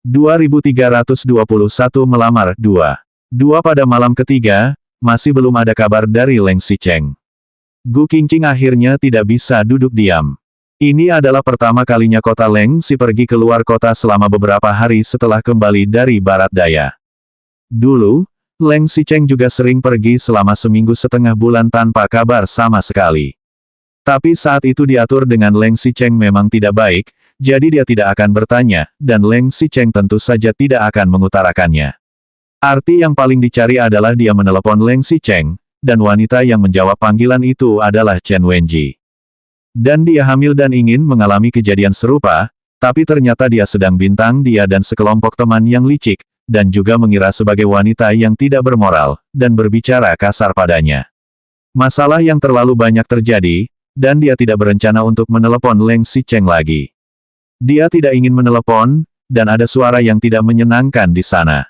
2321 melamar 2. Pada malam ketiga, masih belum ada kabar dari Leng Xicheng. Gu Qingqing akhirnya tidak bisa duduk diam. Ini adalah pertama kalinya kota Leng Xi pergi keluar kota selama beberapa hari setelah kembali dari barat daya. Dulu, Leng Xicheng juga sering pergi selama seminggu setengah bulan tanpa kabar sama sekali. Tapi saat itu diatur dengan Leng Xicheng memang tidak baik, jadi dia tidak akan bertanya, dan Leng Xicheng tentu saja tidak akan mengutarakannya. Arti yang paling dicari adalah dia menelepon Leng Xicheng, dan wanita yang menjawab panggilan itu adalah Chen Wenji. Dan dia hamil dan ingin mengalami kejadian serupa, tapi ternyata dia sedang bintang dia dan sekelompok teman yang licik, dan juga mengira sebagai wanita yang tidak bermoral, dan berbicara kasar padanya. Masalah yang terlalu banyak terjadi, dan dia tidak berencana untuk menelepon Leng Xicheng lagi. Dia tidak ingin menelepon, dan ada suara yang tidak menyenangkan di sana.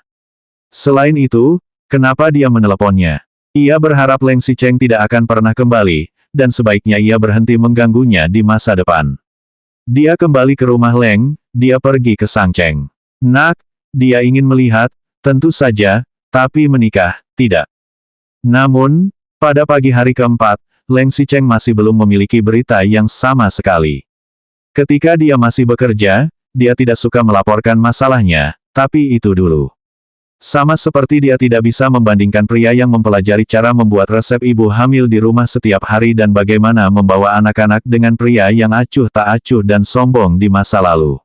Selain itu, kenapa dia meneleponnya? Ia berharap Leng Xicheng tidak akan pernah kembali, dan sebaiknya ia berhenti mengganggunya di masa depan. Dia kembali ke rumah Leng, dia pergi ke Sangcheng. Nak, dia ingin melihat, tentu saja, tapi menikah, tidak. Namun, pada pagi hari keempat, Leng Xicheng masih belum memiliki berita yang sama sekali. Ketika dia masih bekerja, dia tidak suka melaporkan masalahnya, tapi itu dulu. Sama seperti dia tidak bisa membandingkan pria yang mempelajari cara membuat resep ibu hamil di rumah setiap hari dan bagaimana membawa anak-anak dengan pria yang acuh tak acuh dan sombong di masa lalu.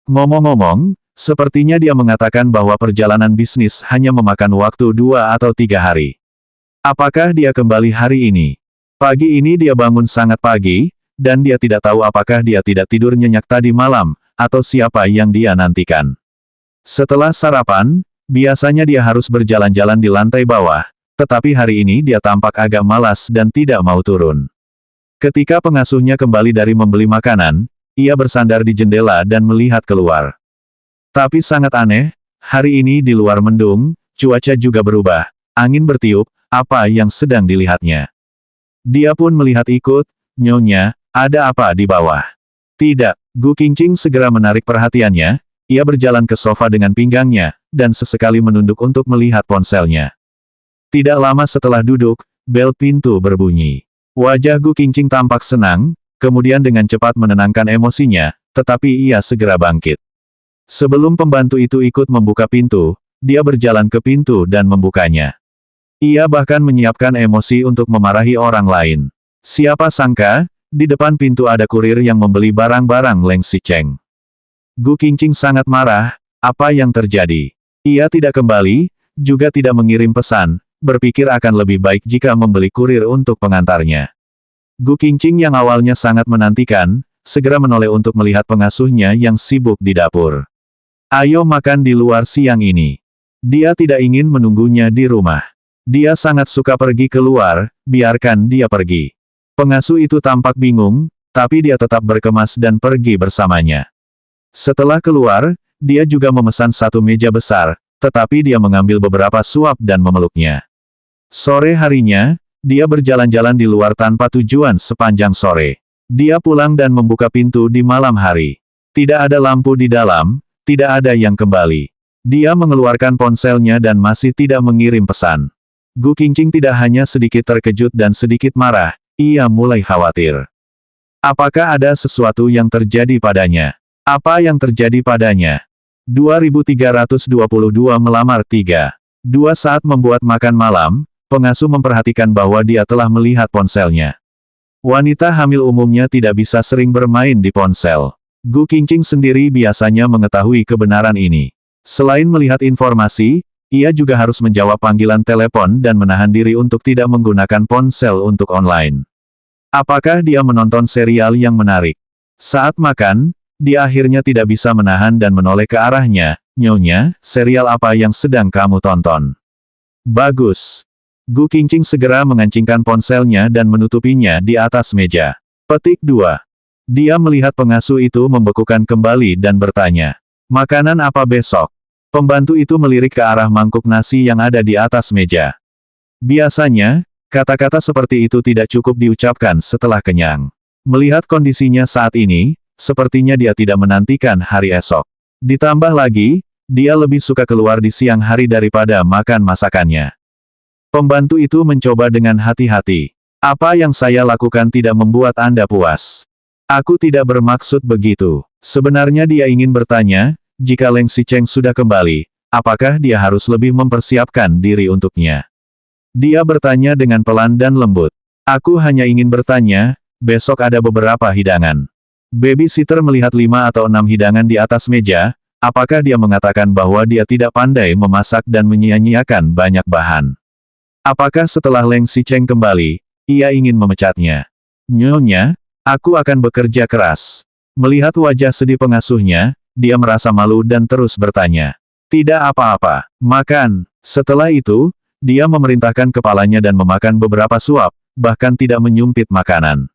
Ngomong-ngomong, sepertinya dia mengatakan bahwa perjalanan bisnis hanya memakan waktu 2 atau 3 hari. Apakah dia kembali hari ini? Pagi ini dia bangun sangat pagi, dan dia tidak tahu apakah dia tidak tidur nyenyak tadi malam, atau siapa yang dia nantikan. Setelah sarapan, biasanya dia harus berjalan-jalan di lantai bawah, tetapi hari ini dia tampak agak malas dan tidak mau turun. Ketika pengasuhnya kembali dari membeli makanan, ia bersandar di jendela dan melihat keluar. Tapi sangat aneh, hari ini di luar mendung, cuaca juga berubah, angin bertiup, apa yang sedang dilihatnya? Dia pun melihat ikut, nyonya, ada apa di bawah? Tidak, Gu Qingqing segera menarik perhatiannya, ia berjalan ke sofa dengan pinggangnya, dan sesekali menunduk untuk melihat ponselnya. Tidak lama setelah duduk, bel pintu berbunyi. Wajah Gu Qingqing tampak senang, kemudian dengan cepat menenangkan emosinya, tetapi ia segera bangkit. Sebelum pembantu itu ikut membuka pintu, dia berjalan ke pintu dan membukanya. Ia bahkan menyiapkan emosi untuk memarahi orang lain. Siapa sangka, di depan pintu ada kurir yang membeli barang-barang Leng Xicheng. Gu Qingqing sangat marah, apa yang terjadi? Ia tidak kembali, juga tidak mengirim pesan, berpikir akan lebih baik jika membeli kurir untuk pengantarnya. Gu Qingqing yang awalnya sangat menantikan, segera menoleh untuk melihat pengasuhnya yang sibuk di dapur. Ayo makan di luar siang ini. Dia tidak ingin menunggunya di rumah. Dia sangat suka pergi keluar, biarkan dia pergi. Pengasuh itu tampak bingung, tapi dia tetap berkemas dan pergi bersamanya. Setelah keluar, dia juga memesan satu meja besar, tetapi dia mengambil beberapa suap dan memeluknya. Sore harinya, dia berjalan-jalan di luar tanpa tujuan sepanjang sore. Dia pulang dan membuka pintu di malam hari. Tidak ada lampu di dalam, tidak ada yang kembali. Dia mengeluarkan ponselnya dan masih tidak mengirim pesan. Gu Qingqing tidak hanya sedikit terkejut dan sedikit marah, ia mulai khawatir. Apakah ada sesuatu yang terjadi padanya? Apa yang terjadi padanya? 2322 melamar 3. 2 saat membuat makan malam, pengasuh memperhatikan bahwa dia telah melihat ponselnya. Wanita hamil umumnya tidak bisa sering bermain di ponsel. Gu Qingqing sendiri biasanya mengetahui kebenaran ini. Selain melihat informasi, ia juga harus menjawab panggilan telepon dan menahan diri untuk tidak menggunakan ponsel untuk online. Apakah dia menonton serial yang menarik? Saat makan, dia akhirnya tidak bisa menahan dan menoleh ke arahnya. Nyonya, serial apa yang sedang kamu tonton? Bagus. Gu Qingqing segera mengancingkan ponselnya dan menutupinya di atas meja. Petik 2. Dia melihat pengasuh itu membekukan kembali dan bertanya, makanan apa besok? Pembantu itu melirik ke arah mangkuk nasi yang ada di atas meja. Biasanya, kata-kata seperti itu tidak cukup diucapkan setelah kenyang. Melihat kondisinya saat ini, sepertinya dia tidak menantikan hari esok. Ditambah lagi, dia lebih suka keluar di siang hari daripada makan masakannya. Pembantu itu mencoba dengan hati-hati. Apa yang saya lakukan tidak membuat Anda puas. Aku tidak bermaksud begitu. Sebenarnya dia ingin bertanya, jika Leng Xicheng sudah kembali, apakah dia harus lebih mempersiapkan diri untuknya? Dia bertanya dengan pelan dan lembut. Aku hanya ingin bertanya, besok ada beberapa hidangan. Babysitter melihat 5 atau 6 hidangan di atas meja, apakah dia mengatakan bahwa dia tidak pandai memasak dan menyia-nyiakan banyak bahan? Apakah setelah Leng Xicheng kembali, ia ingin memecatnya? Nyonya, aku akan bekerja keras. Melihat wajah sedih pengasuhnya, dia merasa malu dan terus bertanya. Tidak apa-apa, makan. Setelah itu, dia memerintahkan kepalanya dan memakan beberapa suap, bahkan tidak menyumpit makanan.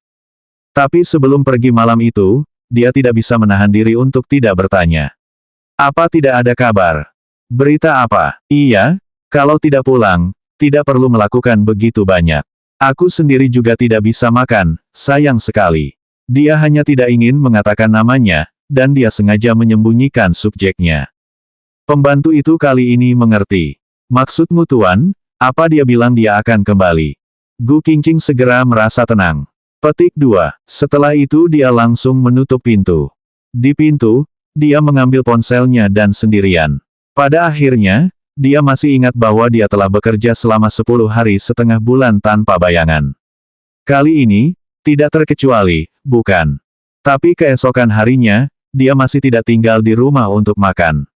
Tapi sebelum pergi malam itu, dia tidak bisa menahan diri untuk tidak bertanya. Apa tidak ada kabar? Berita apa? Iya, kalau tidak pulang, tidak perlu melakukan begitu banyak. Aku sendiri juga tidak bisa makan, sayang sekali. Dia hanya tidak ingin mengatakan namanya, dan dia sengaja menyembunyikan subjeknya. Pembantu itu kali ini mengerti. Maksudmu Tuan, apa dia bilang dia akan kembali? Gu Qingqing segera merasa tenang. Petik 2. Setelah itu dia langsung menutup pintu. Di pintu, dia mengambil ponselnya dan sendirian. Pada akhirnya, dia masih ingat bahwa dia telah bekerja selama 10 hari setengah bulan tanpa bayangan. Kali ini, tidak terkecuali, bukan. Tapi keesokan harinya, dia masih tidak tinggal di rumah untuk makan.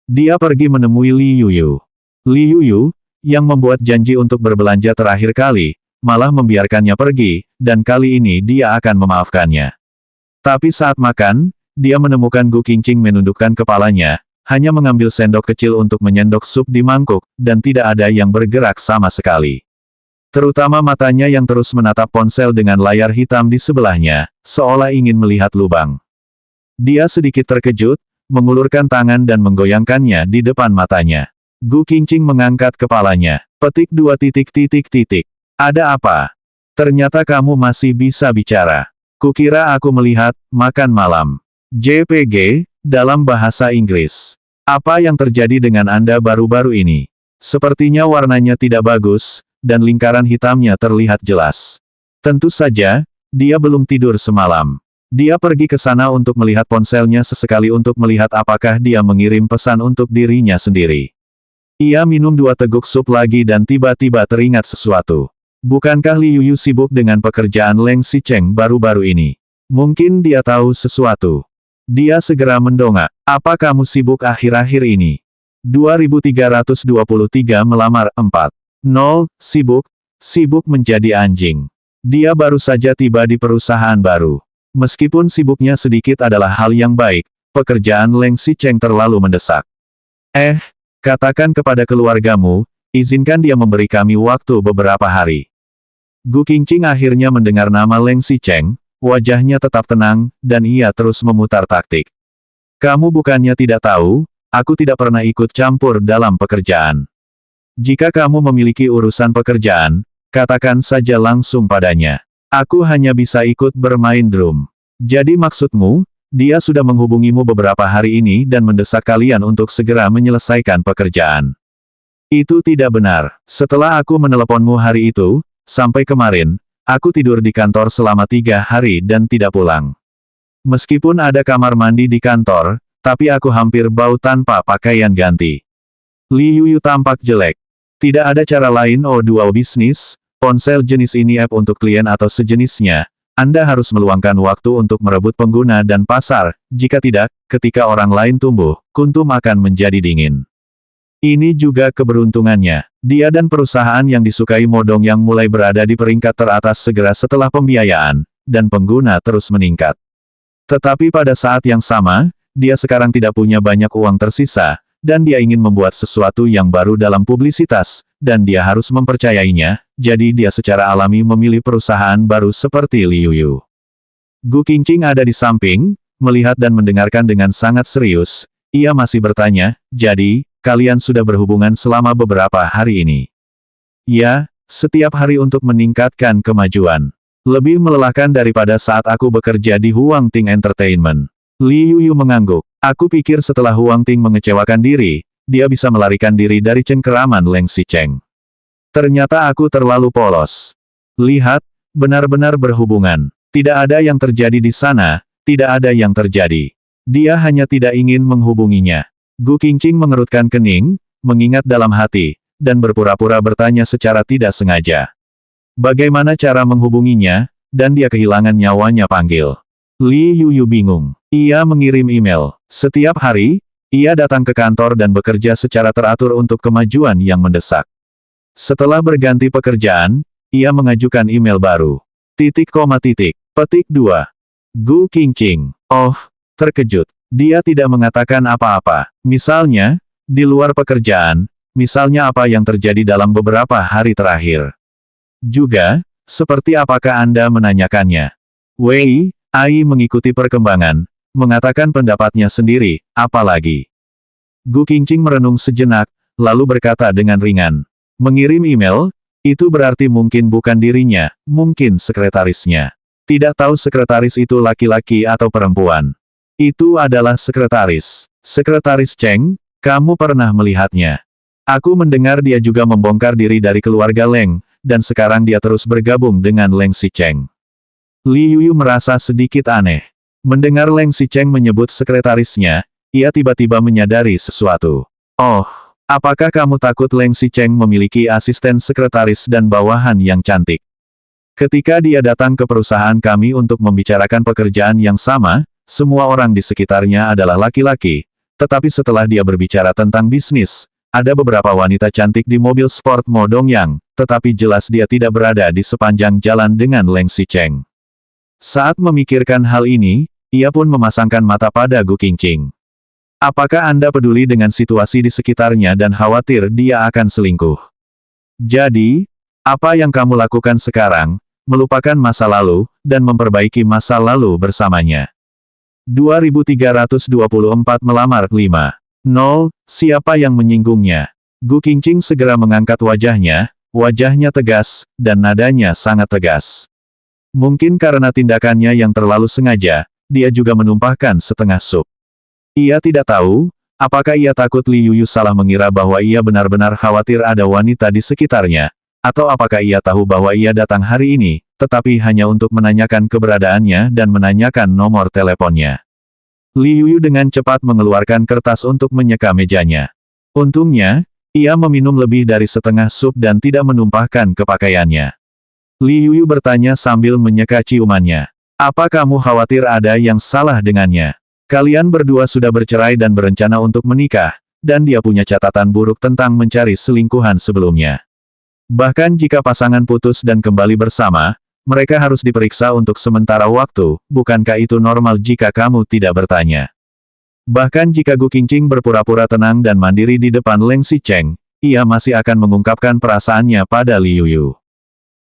Dia pergi menemui Li Yuyu. Li Yuyu, yang membuat janji untuk berbelanja terakhir kali, malah membiarkannya pergi, dan kali ini dia akan memaafkannya. Tapi saat makan, dia menemukan Gu Qingqing menundukkan kepalanya, hanya mengambil sendok kecil untuk menyendok sup di mangkuk, dan tidak ada yang bergerak sama sekali. Terutama matanya yang terus menatap ponsel dengan layar hitam di sebelahnya, seolah ingin melihat lubang. Dia sedikit terkejut, mengulurkan tangan dan menggoyangkannya di depan matanya. Gu Qingqing mengangkat kepalanya. Petik 2. Ada apa? Ternyata kamu masih bisa bicara. Kukira aku melihat, makan malam. JPG, dalam bahasa Inggris. Apa yang terjadi dengan Anda baru-baru ini? Sepertinya warnanya tidak bagus, dan lingkaran hitamnya terlihat jelas. Tentu saja, dia belum tidur semalam. Dia pergi ke sana untuk melihat ponselnya sesekali untuk melihat apakah dia mengirim pesan untuk dirinya sendiri. Ia minum 2 teguk sup lagi dan tiba-tiba teringat sesuatu. Bukankah Li Yuyu sibuk dengan pekerjaan Leng Xicheng baru-baru ini? Mungkin dia tahu sesuatu. Dia segera mendongak. Apa kamu sibuk akhir-akhir ini? 2323 melamar 4. 0, sibuk menjadi anjing. Dia baru saja tiba di perusahaan baru. Meskipun sibuknya sedikit adalah hal yang baik, pekerjaan Leng Xicheng terlalu mendesak. Katakan kepada keluargamu, izinkan dia memberi kami waktu beberapa hari. Gu Qingqing akhirnya mendengar nama Leng Xicheng, wajahnya tetap tenang, dan ia terus memutar taktik. Kamu bukannya tidak tahu, aku tidak pernah ikut campur dalam pekerjaan. Jika kamu memiliki urusan pekerjaan, katakan saja langsung padanya. Aku hanya bisa ikut bermain drum. Jadi maksudmu, dia sudah menghubungimu beberapa hari ini dan mendesak kalian untuk segera menyelesaikan pekerjaan. Itu tidak benar. Setelah aku meneleponmu hari itu, sampai kemarin, aku tidur di kantor selama 3 hari dan tidak pulang. Meskipun ada kamar mandi di kantor, tapi aku hampir bau tanpa pakaian ganti. Li Yuyu tampak jelek. Tidak ada cara lain dual bisnis, ponsel jenis ini app untuk klien atau sejenisnya. Anda harus meluangkan waktu untuk merebut pengguna dan pasar, jika tidak, ketika orang lain tumbuh, kuntum akan menjadi dingin. Ini juga keberuntungannya. Dia dan perusahaan yang disukai modong yang mulai berada di peringkat teratas segera setelah pembiayaan, dan pengguna terus meningkat. Tetapi pada saat yang sama, dia sekarang tidak punya banyak uang tersisa, dan dia ingin membuat sesuatu yang baru dalam publisitas, dan dia harus mempercayainya, jadi dia secara alami memilih perusahaan baru seperti Li Yuyu. Gu Qingqing ada di samping, melihat dan mendengarkan dengan sangat serius. Ia masih bertanya, jadi, kalian sudah berhubungan selama beberapa hari ini? Ya, setiap hari untuk meningkatkan kemajuan. Lebih melelahkan daripada saat aku bekerja di Huang Ting Entertainment. Li Yuyu mengangguk. Aku pikir setelah Huang Ting mengecewakan diri, dia bisa melarikan diri dari cengkeraman Leng Xicheng. Ternyata aku terlalu polos. Lihat, benar-benar berhubungan. Tidak ada yang terjadi di sana, tidak ada yang terjadi. Dia hanya tidak ingin menghubunginya. Gu Qingqing mengerutkan kening, mengingat dalam hati, dan berpura-pura bertanya secara tidak sengaja. Bagaimana cara menghubunginya, dan dia kehilangan nyawanya panggil. Li Yuyu bingung. Ia mengirim email. Setiap hari, ia datang ke kantor dan bekerja secara teratur untuk kemajuan yang mendesak. Setelah berganti pekerjaan, ia mengajukan email baru. Petik 2. Gu Qingqing. Oh, terkejut. Dia tidak mengatakan apa-apa. Misalnya, di luar pekerjaan, misalnya apa yang terjadi dalam beberapa hari terakhir. Juga, seperti apakah Anda menanyakannya? Wei, Ai mengikuti perkembangan, mengatakan pendapatnya sendiri, apalagi. Gu Qingqing merenung sejenak, lalu berkata dengan ringan. Mengirim email, itu berarti mungkin bukan dirinya, mungkin sekretarisnya. Tidak tahu sekretaris itu laki-laki atau perempuan. Itu adalah sekretaris. Sekretaris Cheng, kamu pernah melihatnya. Aku mendengar dia juga membongkar diri dari keluarga Leng, dan sekarang dia terus bergabung dengan Leng Xicheng. Li Yuyu merasa sedikit aneh. Mendengar Leng Xicheng menyebut sekretarisnya, ia tiba-tiba menyadari sesuatu. Oh, apakah kamu takut Leng Xicheng memiliki asisten sekretaris dan bawahan yang cantik? Ketika dia datang ke perusahaan kami untuk membicarakan pekerjaan yang sama, semua orang di sekitarnya adalah laki-laki, tetapi setelah dia berbicara tentang bisnis, ada beberapa wanita cantik di mobil sport Mo Dongyang, tetapi jelas dia tidak berada di sepanjang jalan dengan Leng Xicheng. Saat memikirkan hal ini, ia pun memasangkan mata pada Gu Qingqing. Apakah Anda peduli dengan situasi di sekitarnya dan khawatir dia akan selingkuh? Jadi, apa yang kamu lakukan sekarang, melupakan masa lalu, dan memperbaiki masa lalu bersamanya. 2324 melamar 5. Siapa yang menyinggungnya? Gu Qingqing segera mengangkat wajahnya tegas, dan nadanya sangat tegas. Mungkin karena tindakannya yang terlalu sengaja, dia juga menumpahkan setengah sup. Ia tidak tahu, apakah ia takut Li Yuyu salah mengira bahwa ia benar-benar khawatir ada wanita di sekitarnya, atau apakah ia tahu bahwa ia datang hari ini, tetapi hanya untuk menanyakan keberadaannya dan menanyakan nomor teleponnya. Li Yuyu dengan cepat mengeluarkan kertas untuk menyeka mejanya. Untungnya, ia meminum lebih dari setengah sup dan tidak menumpahkan ke pakaiannya. Li Yuyu bertanya sambil menyeka ciumannya. Apa kamu khawatir ada yang salah dengannya? Kalian berdua sudah bercerai dan berencana untuk menikah, dan dia punya catatan buruk tentang mencari selingkuhan sebelumnya. Bahkan jika pasangan putus dan kembali bersama, mereka harus diperiksa untuk sementara waktu, bukankah itu normal jika kamu tidak bertanya? Bahkan jika Gu Qingqing berpura-pura tenang dan mandiri di depan Leng Xicheng, ia masih akan mengungkapkan perasaannya pada Li Yuyu.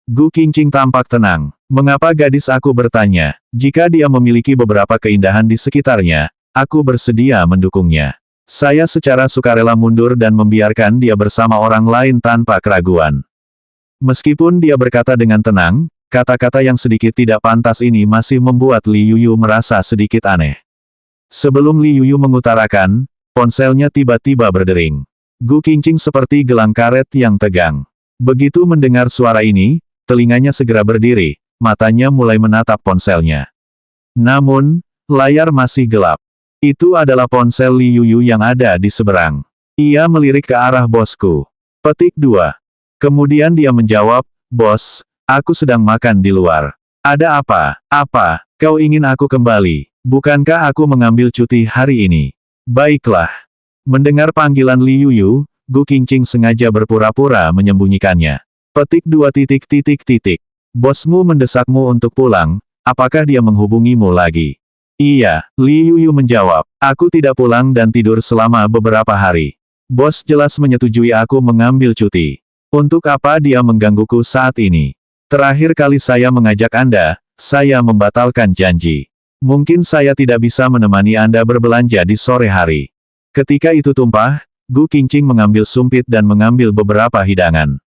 Gu Qingqing tampak tenang. Mengapa gadis aku bertanya? Jika dia memiliki beberapa keindahan di sekitarnya, aku bersedia mendukungnya. Saya secara sukarela mundur dan membiarkan dia bersama orang lain tanpa keraguan. Meskipun dia berkata dengan tenang, kata-kata yang sedikit tidak pantas ini masih membuat Li Yuyu merasa sedikit aneh. Sebelum Li Yuyu mengutarakan, ponselnya tiba-tiba berdering. Gu Qingqing seperti gelang karet yang tegang. Begitu mendengar suara ini, telinganya segera berdiri, matanya mulai menatap ponselnya. Namun, layar masih gelap. Itu adalah ponsel Li Yuyu yang ada di seberang. Ia melirik ke arah bosku. Petik 2. Kemudian dia menjawab, Bos, aku sedang makan di luar. Ada apa? Apa? Kau ingin aku kembali? Bukankah aku mengambil cuti hari ini? Baiklah. Mendengar panggilan Li Yuyu, Gu Qingqing sengaja berpura-pura menyembunyikannya. Petik 2. Bosmu mendesakmu untuk pulang, apakah dia menghubungimu lagi? Iya, Li Yuyu menjawab. Aku tidak pulang dan tidur selama beberapa hari. Bos jelas menyetujui aku mengambil cuti. Untuk apa dia menggangguku saat ini? Terakhir kali saya mengajak Anda, saya membatalkan janji. Mungkin saya tidak bisa menemani Anda berbelanja di sore hari. Ketika itu tumpah, Gu Qingqing mengambil sumpit dan mengambil beberapa hidangan.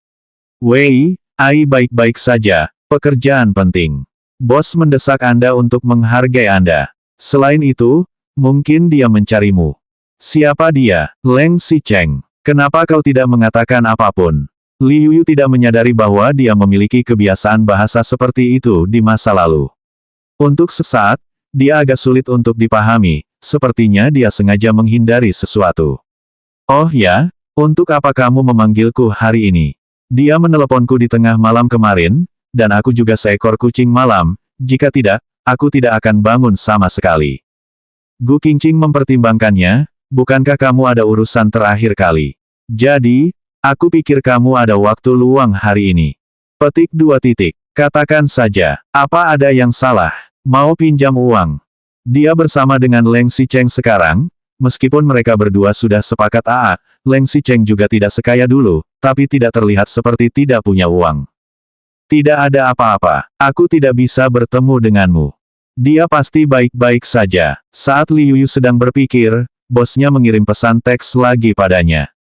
Wei, Ai baik-baik saja, pekerjaan penting. Bos mendesak Anda untuk menghargai Anda. Selain itu, Mungkin dia mencarimu. Siapa dia? Leng Xicheng. Kenapa kau tidak mengatakan apapun? Li Yuyu tidak menyadari bahwa dia memiliki kebiasaan bahasa seperti itu di masa lalu. Untuk sesaat, dia agak sulit untuk dipahami, sepertinya dia sengaja menghindari sesuatu. Oh ya, untuk apa kamu memanggilku hari ini? Dia meneleponku di tengah malam kemarin, dan aku juga seekor kucing malam, jika tidak, aku tidak akan bangun sama sekali. Gu Qingqing mempertimbangkannya, bukankah kamu ada urusan terakhir kali? Jadi, aku pikir kamu ada waktu luang hari ini. Petik 2 titik. Katakan saja, apa ada yang salah? Mau pinjam uang? Dia bersama dengan Leng Xicheng sekarang, meskipun mereka berdua sudah sepakat Leng Xicheng juga tidak sekaya dulu, tapi tidak terlihat seperti tidak punya uang. Tidak ada apa-apa, aku tidak bisa bertemu denganmu. Dia pasti baik-baik saja. Saat Li Yuyu sedang berpikir, bosnya mengirim pesan teks lagi padanya.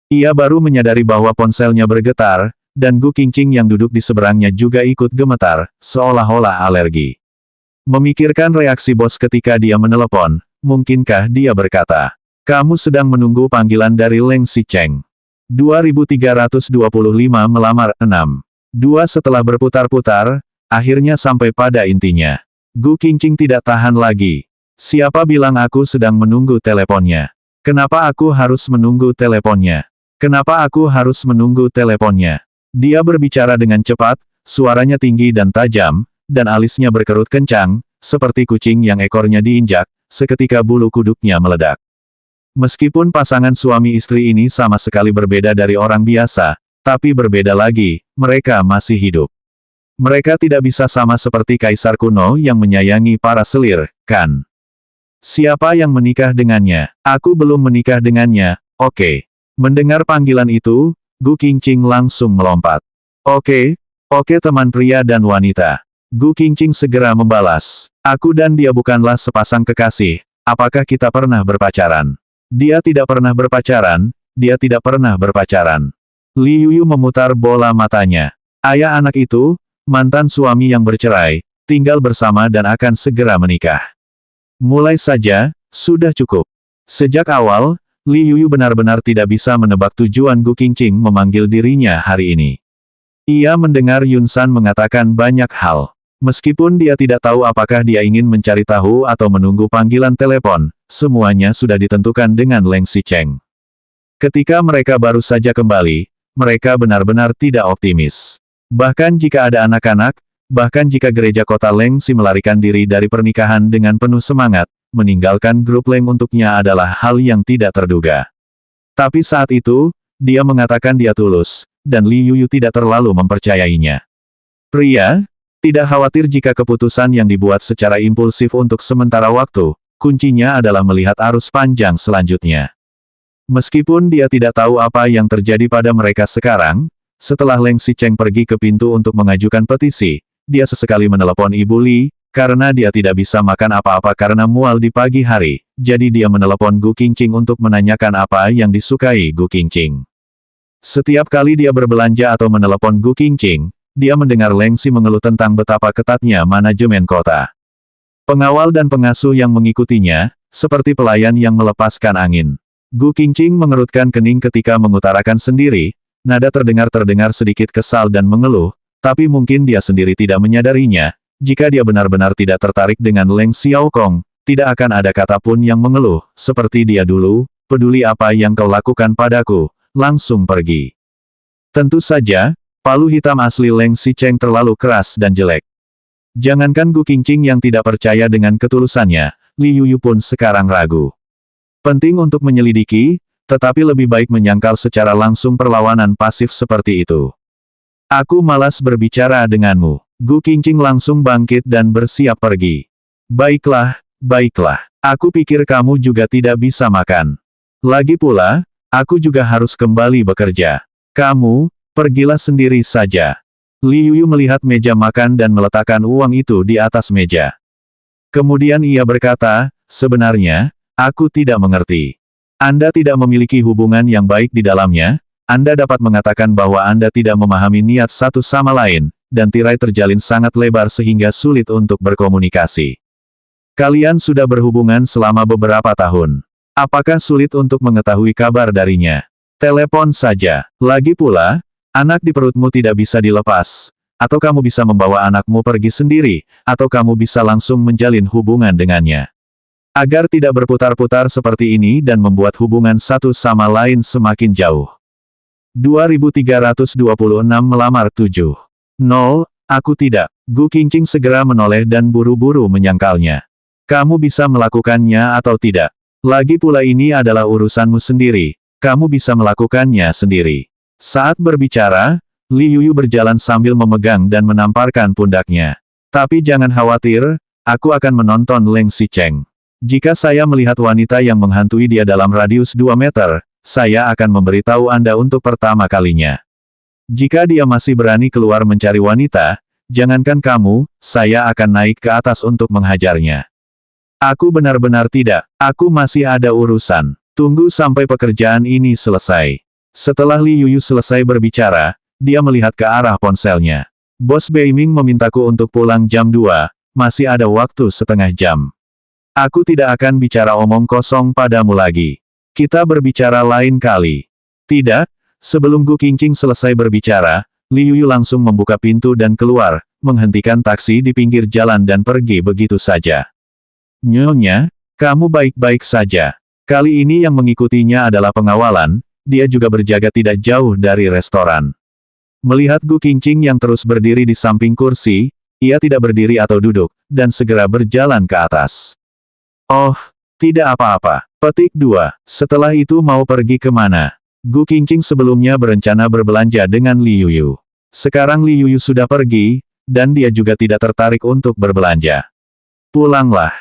Ia baru menyadari bahwa ponselnya bergetar, dan Gu Qingqing yang duduk di seberangnya juga ikut gemetar, seolah-olah alergi. Memikirkan reaksi bos ketika dia menelepon, mungkinkah dia berkata, "Kamu sedang menunggu panggilan dari Leng Xicheng." 2325 melamar 6. 2 setelah berputar-putar, akhirnya sampai pada intinya. Gu Qingqing tidak tahan lagi. Siapa bilang aku sedang menunggu teleponnya? Kenapa aku harus menunggu teleponnya? Kenapa aku harus menunggu teleponnya? Dia berbicara dengan cepat, suaranya tinggi dan tajam, dan alisnya berkerut kencang, seperti kucing yang ekornya diinjak, seketika bulu kuduknya meledak. Meskipun pasangan suami istri ini sama sekali berbeda dari orang biasa, tapi berbeda lagi, mereka masih hidup. Mereka tidak bisa sama seperti kaisar kuno yang menyayangi para selir, kan? Siapa yang menikah dengannya? Aku belum menikah dengannya, oke. Mendengar panggilan itu, Gu Qingqing langsung melompat. Oke, teman pria dan wanita. Gu Qingqing segera membalas. Aku dan dia bukanlah sepasang kekasih, apakah kita pernah berpacaran? Dia tidak pernah berpacaran, dia tidak pernah berpacaran. Li Yuyu memutar bola matanya. Ayah anak itu, mantan suami yang bercerai, tinggal bersama dan akan segera menikah. Mulai saja, sudah cukup. Sejak awal, Li Yuyu benar-benar tidak bisa menebak tujuan Gu Qingqing memanggil dirinya hari ini. Ia mendengar Yun San mengatakan banyak hal. Meskipun dia tidak tahu apakah dia ingin mencari tahu atau menunggu panggilan telepon, semuanya sudah ditentukan dengan Leng Xicheng. Ketika mereka baru saja kembali, mereka benar-benar tidak optimis. Bahkan jika ada anak-anak, bahkan jika gereja kota Leng Si melarikan diri dari pernikahan dengan penuh semangat, meninggalkan grup Leng untuknya adalah hal yang tidak terduga. Tapi saat itu, dia mengatakan dia tulus, dan Li Yuyu tidak terlalu mempercayainya. Pria, tidak khawatir jika keputusan yang dibuat secara impulsif untuk sementara waktu, kuncinya adalah melihat arus panjang selanjutnya. Meskipun dia tidak tahu apa yang terjadi pada mereka sekarang, setelah Leng Xicheng pergi ke pintu untuk mengajukan petisi, dia sesekali menelepon Ibu Li, karena dia tidak bisa makan apa-apa karena mual di pagi hari, jadi dia menelepon Gu Qingqing untuk menanyakan apa yang disukai Gu Qingqing. Setiap kali dia berbelanja atau menelepon Gu Qingqing, dia mendengar Leng Si mengeluh tentang betapa ketatnya manajemen kota. Pengawal dan pengasuh yang mengikutinya, seperti pelayan yang melepaskan angin. Gu Qingqing mengerutkan kening ketika mengutarakan sendiri, nada terdengar sedikit kesal dan mengeluh, tapi mungkin dia sendiri tidak menyadarinya. Jika dia benar-benar tidak tertarik dengan Leng Xiaokong, tidak akan ada kata pun yang mengeluh, seperti dia dulu, peduli apa yang kau lakukan padaku, langsung pergi. Tentu saja, palu hitam asli Leng Xicheng terlalu keras dan jelek. Jangankan Gu Qingqing yang tidak percaya dengan ketulusannya, Li Yuyu pun sekarang ragu. Penting untuk menyelidiki, tetapi lebih baik menyangkal secara langsung perlawanan pasif seperti itu. Aku malas berbicara denganmu. Gu Qingqing langsung bangkit dan bersiap pergi. Baiklah, aku pikir kamu juga tidak bisa makan. Lagi pula, aku juga harus kembali bekerja. Kamu, pergilah sendiri saja. Li Yuyu melihat meja makan dan meletakkan uang itu di atas meja. Kemudian ia berkata, sebenarnya, aku tidak mengerti. Anda tidak memiliki hubungan yang baik di dalamnya, Anda dapat mengatakan bahwa Anda tidak memahami niat satu sama lain, dan tirai terjalin sangat lebar sehingga sulit untuk berkomunikasi. Kalian sudah berhubungan selama beberapa tahun. Apakah sulit untuk mengetahui kabar darinya? Telepon saja. Lagi pula, anak di perutmu tidak bisa dilepas. Atau kamu bisa membawa anakmu pergi sendiri, atau kamu bisa langsung menjalin hubungan dengannya. Agar tidak berputar-putar seperti ini dan membuat hubungan satu sama lain semakin jauh. 2326 melamar 7. 0, aku tidak. Gu Qingqing segera menoleh dan buru-buru menyangkalnya. Kamu bisa melakukannya atau tidak. Lagi pula ini adalah urusanmu sendiri. Kamu bisa melakukannya sendiri. Saat berbicara, Li Yuyu berjalan sambil memegang dan menamparkan pundaknya. Tapi jangan khawatir, aku akan menonton Leng Xicheng. Jika saya melihat wanita yang menghantui dia dalam radius 2 meter, saya akan memberitahu Anda untuk pertama kalinya. Jika dia masih berani keluar mencari wanita, jangankan kamu, saya akan naik ke atas untuk menghajarnya. Aku benar-benar tidak, aku masih ada urusan. Tunggu sampai pekerjaan ini selesai. Setelah Li Yuyu selesai berbicara, dia melihat ke arah ponselnya. Bos Beiming memintaku untuk pulang jam 2, masih ada waktu setengah jam. Aku tidak akan bicara omong kosong padamu lagi. Kita berbicara lain kali. Tidak, sebelum Gu Qingqing selesai berbicara, Li Yuyu langsung membuka pintu dan keluar, menghentikan taksi di pinggir jalan dan pergi begitu saja. Nyonya, kamu baik-baik saja. Kali ini yang mengikutinya adalah pengawalan, dia juga berjaga tidak jauh dari restoran. Melihat Gu Qingqing yang terus berdiri di samping kursi, ia tidak berdiri atau duduk, dan segera berjalan ke atas. Oh, tidak apa-apa. Petik 2. Setelah itu mau pergi kemana? Gu Qingqing sebelumnya berencana berbelanja dengan Li Yuyu. Sekarang Li Yuyu sudah pergi, dan dia juga tidak tertarik untuk berbelanja. Pulanglah.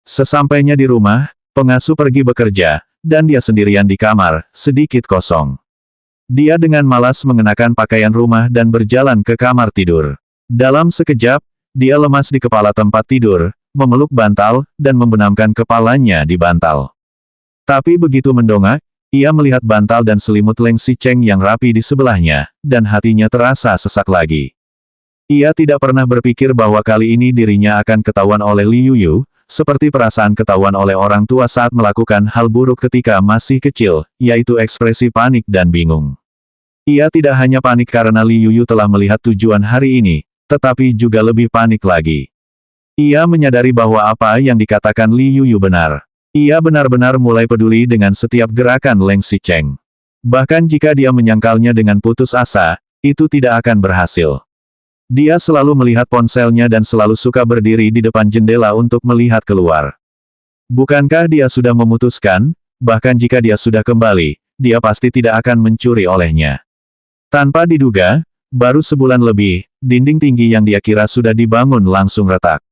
Sesampainya di rumah, pengasuh pergi bekerja, dan dia sendirian di kamar, sedikit kosong. Dia dengan malas mengenakan pakaian rumah dan berjalan ke kamar tidur. Dalam sekejap, dia lemas di kepala tempat tidur, memeluk bantal, dan membenamkan kepalanya di bantal. Tapi begitu mendongak, ia melihat bantal dan selimut Leng Xicheng yang rapi di sebelahnya, dan hatinya terasa sesak lagi. Ia tidak pernah berpikir bahwa kali ini dirinya akan ketahuan oleh Li Yuyu, seperti perasaan ketahuan oleh orang tua saat melakukan hal buruk ketika masih kecil, yaitu ekspresi panik dan bingung. Ia tidak hanya panik karena Li Yuyu telah melihat tujuan hari ini, tetapi juga lebih panik lagi. Ia menyadari bahwa apa yang dikatakan Li Yuyu benar. Ia benar-benar mulai peduli dengan setiap gerakan Leng Xicheng. Bahkan jika dia menyangkalnya dengan putus asa, itu tidak akan berhasil. Dia selalu melihat ponselnya dan selalu suka berdiri di depan jendela untuk melihat keluar. Bukankah dia sudah memutuskan, bahkan jika dia sudah kembali, dia pasti tidak akan mencuri olehnya. Tanpa diduga, baru sebulan lebih, dinding tinggi yang dia kira sudah dibangun langsung retak.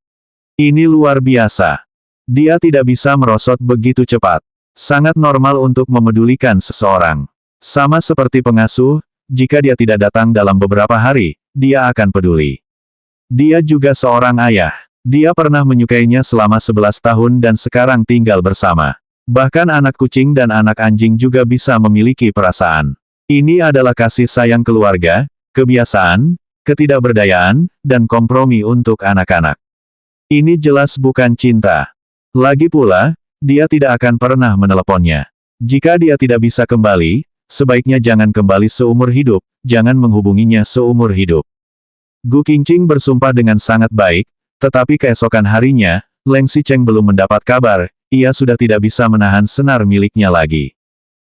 Ini luar biasa. Dia tidak bisa merosot begitu cepat. Sangat normal untuk memedulikan seseorang. Sama seperti pengasuh, jika dia tidak datang dalam beberapa hari, dia akan peduli. Dia juga seorang ayah. Dia pernah menyukainya selama 11 tahun dan sekarang tinggal bersama. Bahkan anak kucing dan anak anjing juga bisa memiliki perasaan. Ini adalah kasih sayang keluarga, kebiasaan, ketidakberdayaan, dan kompromi untuk anak-anak. Ini jelas bukan cinta. Lagi pula, dia tidak akan pernah meneleponnya. Jika dia tidak bisa kembali, sebaiknya jangan kembali seumur hidup, jangan menghubunginya seumur hidup. Gu Qingqing bersumpah dengan sangat baik, tetapi keesokan harinya, Leng Xicheng belum mendapat kabar, ia sudah tidak bisa menahan senar miliknya lagi.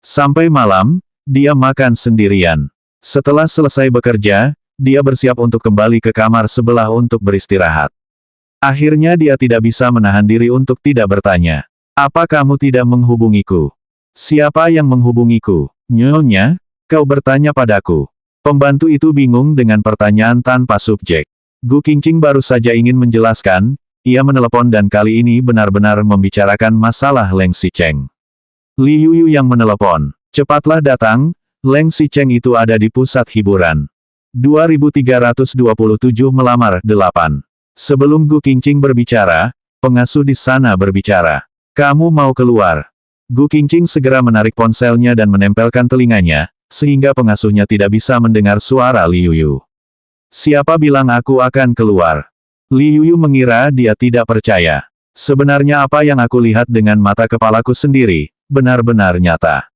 Sampai malam, dia makan sendirian. Setelah selesai bekerja, dia bersiap untuk kembali ke kamar sebelah untuk beristirahat. Akhirnya dia tidak bisa menahan diri untuk tidak bertanya. Apa kamu tidak menghubungiku? Siapa yang menghubungiku? Nyonya, kau bertanya padaku. Pembantu itu bingung dengan pertanyaan tanpa subjek. Gu Qingqing baru saja ingin menjelaskan, ia menelepon dan kali ini benar-benar membicarakan masalah Leng Xicheng. Li Yuyu yang menelepon. Cepatlah datang, Leng Xicheng itu ada di pusat hiburan. 2327 melamar 8. Sebelum Gu Qingqing berbicara, pengasuh di sana berbicara. Kamu mau keluar? Gu Qingqing segera menarik ponselnya dan menempelkan telinganya, sehingga pengasuhnya tidak bisa mendengar suara Li Yuyu. Siapa bilang aku akan keluar? Li Yuyu mengira dia tidak percaya. Sebenarnya apa yang aku lihat dengan mata kepalaku sendiri, benar-benar nyata.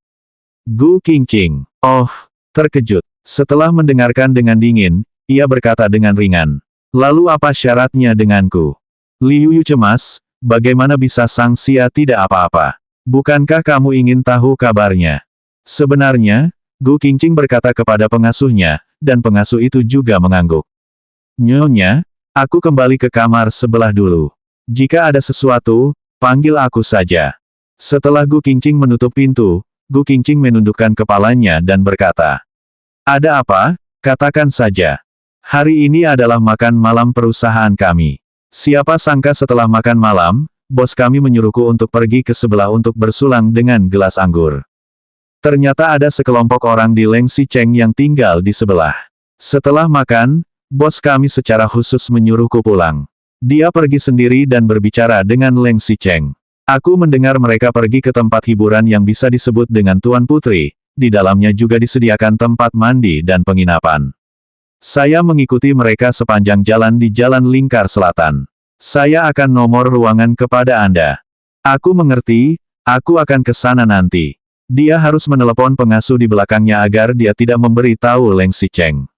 Gu Qingqing. Oh, terkejut. Setelah mendengarkan dengan dingin, ia berkata dengan ringan. Lalu apa syaratnya denganku? Liu Yu cemas, bagaimana bisa Sang Xia tidak apa-apa? Bukankah kamu ingin tahu kabarnya? Sebenarnya, Gu Qingqing berkata kepada pengasuhnya, dan pengasuh itu juga mengangguk. Nyonya, aku kembali ke kamar sebelah dulu. Jika ada sesuatu, panggil aku saja. Setelah Gu Qingqing menutup pintu, Gu Qingqing menundukkan kepalanya dan berkata, ada apa? Katakan saja. Hari ini adalah makan malam perusahaan kami. Siapa sangka setelah makan malam, bos kami menyuruhku untuk pergi ke sebelah untuk bersulang dengan gelas anggur. Ternyata ada sekelompok orang di Leng Xicheng yang tinggal di sebelah. Setelah makan, bos kami secara khusus menyuruhku pulang. Dia pergi sendiri dan berbicara dengan Leng Xicheng. Aku mendengar mereka pergi ke tempat hiburan yang bisa disebut dengan Tuan Putri, di dalamnya juga disediakan tempat mandi dan penginapan. Saya mengikuti mereka sepanjang jalan di Jalan Lingkar Selatan. Saya akan nomor ruangan kepada Anda. Aku mengerti, aku akan ke sana nanti. Dia harus menelepon pengasuh di belakangnya agar dia tidak memberi tahu Leng Xicheng.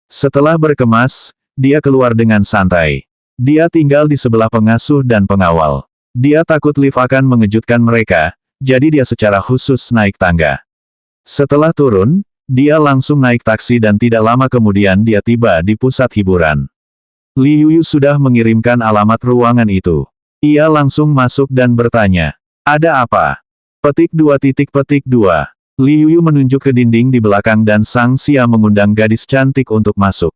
Setelah berkemas, dia keluar dengan santai. Dia tinggal di sebelah pengasuh dan pengawal. Dia takut lift akan mengejutkan mereka, jadi dia secara khusus naik tangga. Setelah turun, dia langsung naik taksi dan tidak lama kemudian dia tiba di pusat hiburan. Liu Yu sudah mengirimkan alamat ruangan itu. Ia langsung masuk dan bertanya, ada apa? Petik 2. Liu Yu menunjuk ke dinding di belakang dan Sang Xia mengundang gadis cantik untuk masuk.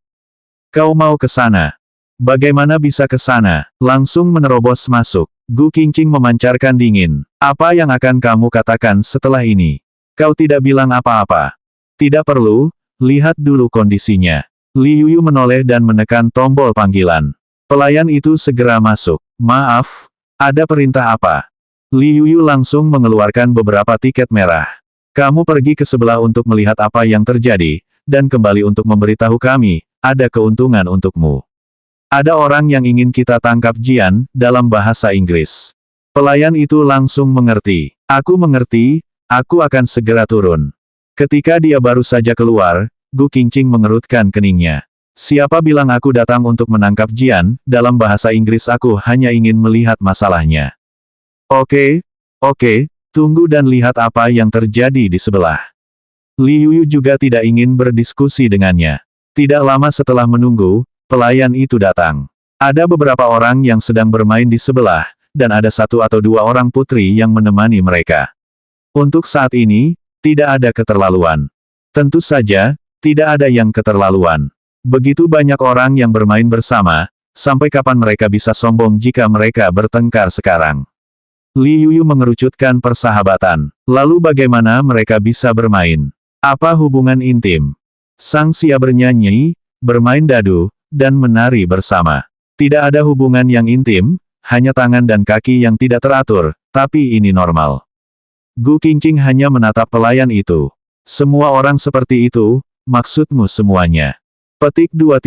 Kau mau ke sana? Bagaimana bisa ke sana? Langsung menerobos masuk. Gu Qingqing memancarkan dingin. Apa yang akan kamu katakan setelah ini? Kau tidak bilang apa-apa. Tidak perlu, lihat dulu kondisinya. Liu Yu menoleh dan menekan tombol panggilan. Pelayan itu segera masuk. Maaf, ada perintah apa? Liu Yu langsung mengeluarkan beberapa tiket merah. Kamu pergi ke sebelah untuk melihat apa yang terjadi, dan kembali untuk memberitahu kami, ada keuntungan untukmu. Ada orang yang ingin kita tangkap Jian, dalam bahasa Inggris. Pelayan itu langsung mengerti. Aku mengerti, aku akan segera turun. Ketika dia baru saja keluar, Gu Qingqing mengerutkan keningnya. Siapa bilang aku datang untuk menangkap Jian, dalam bahasa Inggris aku hanya ingin melihat masalahnya. Oke, tunggu dan lihat apa yang terjadi di sebelah. Liu Yu juga tidak ingin berdiskusi dengannya. Tidak lama setelah menunggu, pelayan itu datang. Ada beberapa orang yang sedang bermain di sebelah, dan ada 1 atau 2 orang putri yang menemani mereka. Untuk saat ini, tidak ada keterlaluan. Tentu saja, tidak ada yang keterlaluan. Begitu banyak orang yang bermain bersama, sampai kapan mereka bisa sombong jika mereka bertengkar sekarang? Liu Yu mengerucutkan persahabatan. Lalu bagaimana mereka bisa bermain? Apa hubungan intim? Sang Xia bernyanyi, bermain dadu, dan menari bersama. Tidak ada hubungan yang intim, hanya tangan dan kaki yang tidak teratur, tapi ini normal. Gu Qingqing hanya menatap pelayan itu. Semua orang seperti itu, maksudmu semuanya. Petik 2.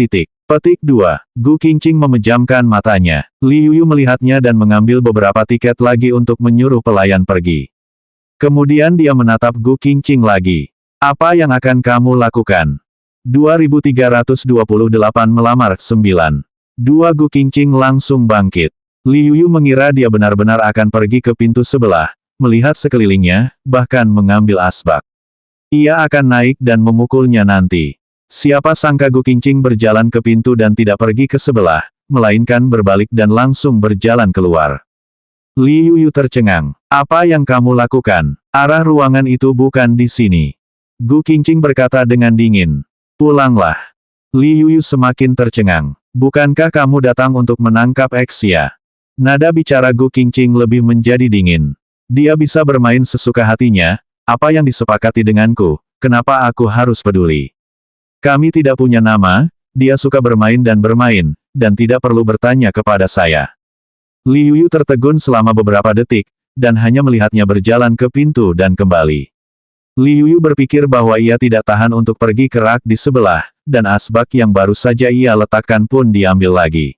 Gu Qingqing memejamkan matanya. Liu Yu melihatnya dan mengambil beberapa tiket lagi untuk menyuruh pelayan pergi. Kemudian dia menatap Gu Qingqing lagi. Apa yang akan kamu lakukan? 2328 melamar 9. Gu Qingqing langsung bangkit. Liu Yu mengira dia benar-benar akan pergi ke pintu sebelah, melihat sekelilingnya, bahkan mengambil asbak. Ia akan naik dan memukulnya nanti. Siapa sangka Gu Qingqing berjalan ke pintu dan tidak pergi ke sebelah, melainkan berbalik dan langsung berjalan keluar. Liu Yu tercengang. Apa yang kamu lakukan? Arah ruangan itu bukan di sini. Gu Qingqing berkata dengan dingin. Pulanglah. Liu Yu semakin tercengang. Bukankah kamu datang untuk menangkap Xia? Nada bicara Gu Qingqing lebih menjadi dingin. Dia bisa bermain sesuka hatinya, apa yang disepakati denganku, kenapa aku harus peduli? Kami tidak punya nama, dia suka bermain, dan tidak perlu bertanya kepada saya. Liu Yu tertegun selama beberapa detik, dan hanya melihatnya berjalan ke pintu dan kembali. Liu Yu berpikir bahwa ia tidak tahan untuk pergi ke rak di sebelah, dan asbak yang baru saja ia letakkan pun diambil lagi.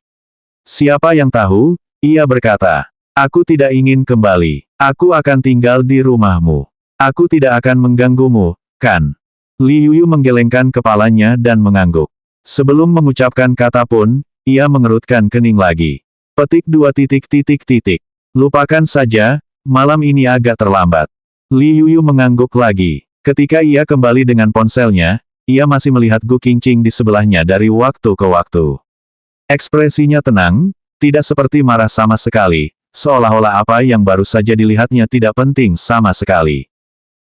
Siapa yang tahu, ia berkata. Aku tidak ingin kembali. Aku akan tinggal di rumahmu. Aku tidak akan mengganggumu, kan? Li Yuyu menggelengkan kepalanya dan mengangguk. Sebelum mengucapkan kata pun, ia mengerutkan kening lagi. Petik 2 titik titik titik. Lupakan saja, malam ini agak terlambat. Li Yuyu mengangguk lagi. Ketika ia kembali dengan ponselnya, ia masih melihat Gu Qingqing di sebelahnya dari waktu ke waktu. Ekspresinya tenang, tidak seperti marah sama sekali, seolah-olah apa yang baru saja dilihatnya tidak penting sama sekali.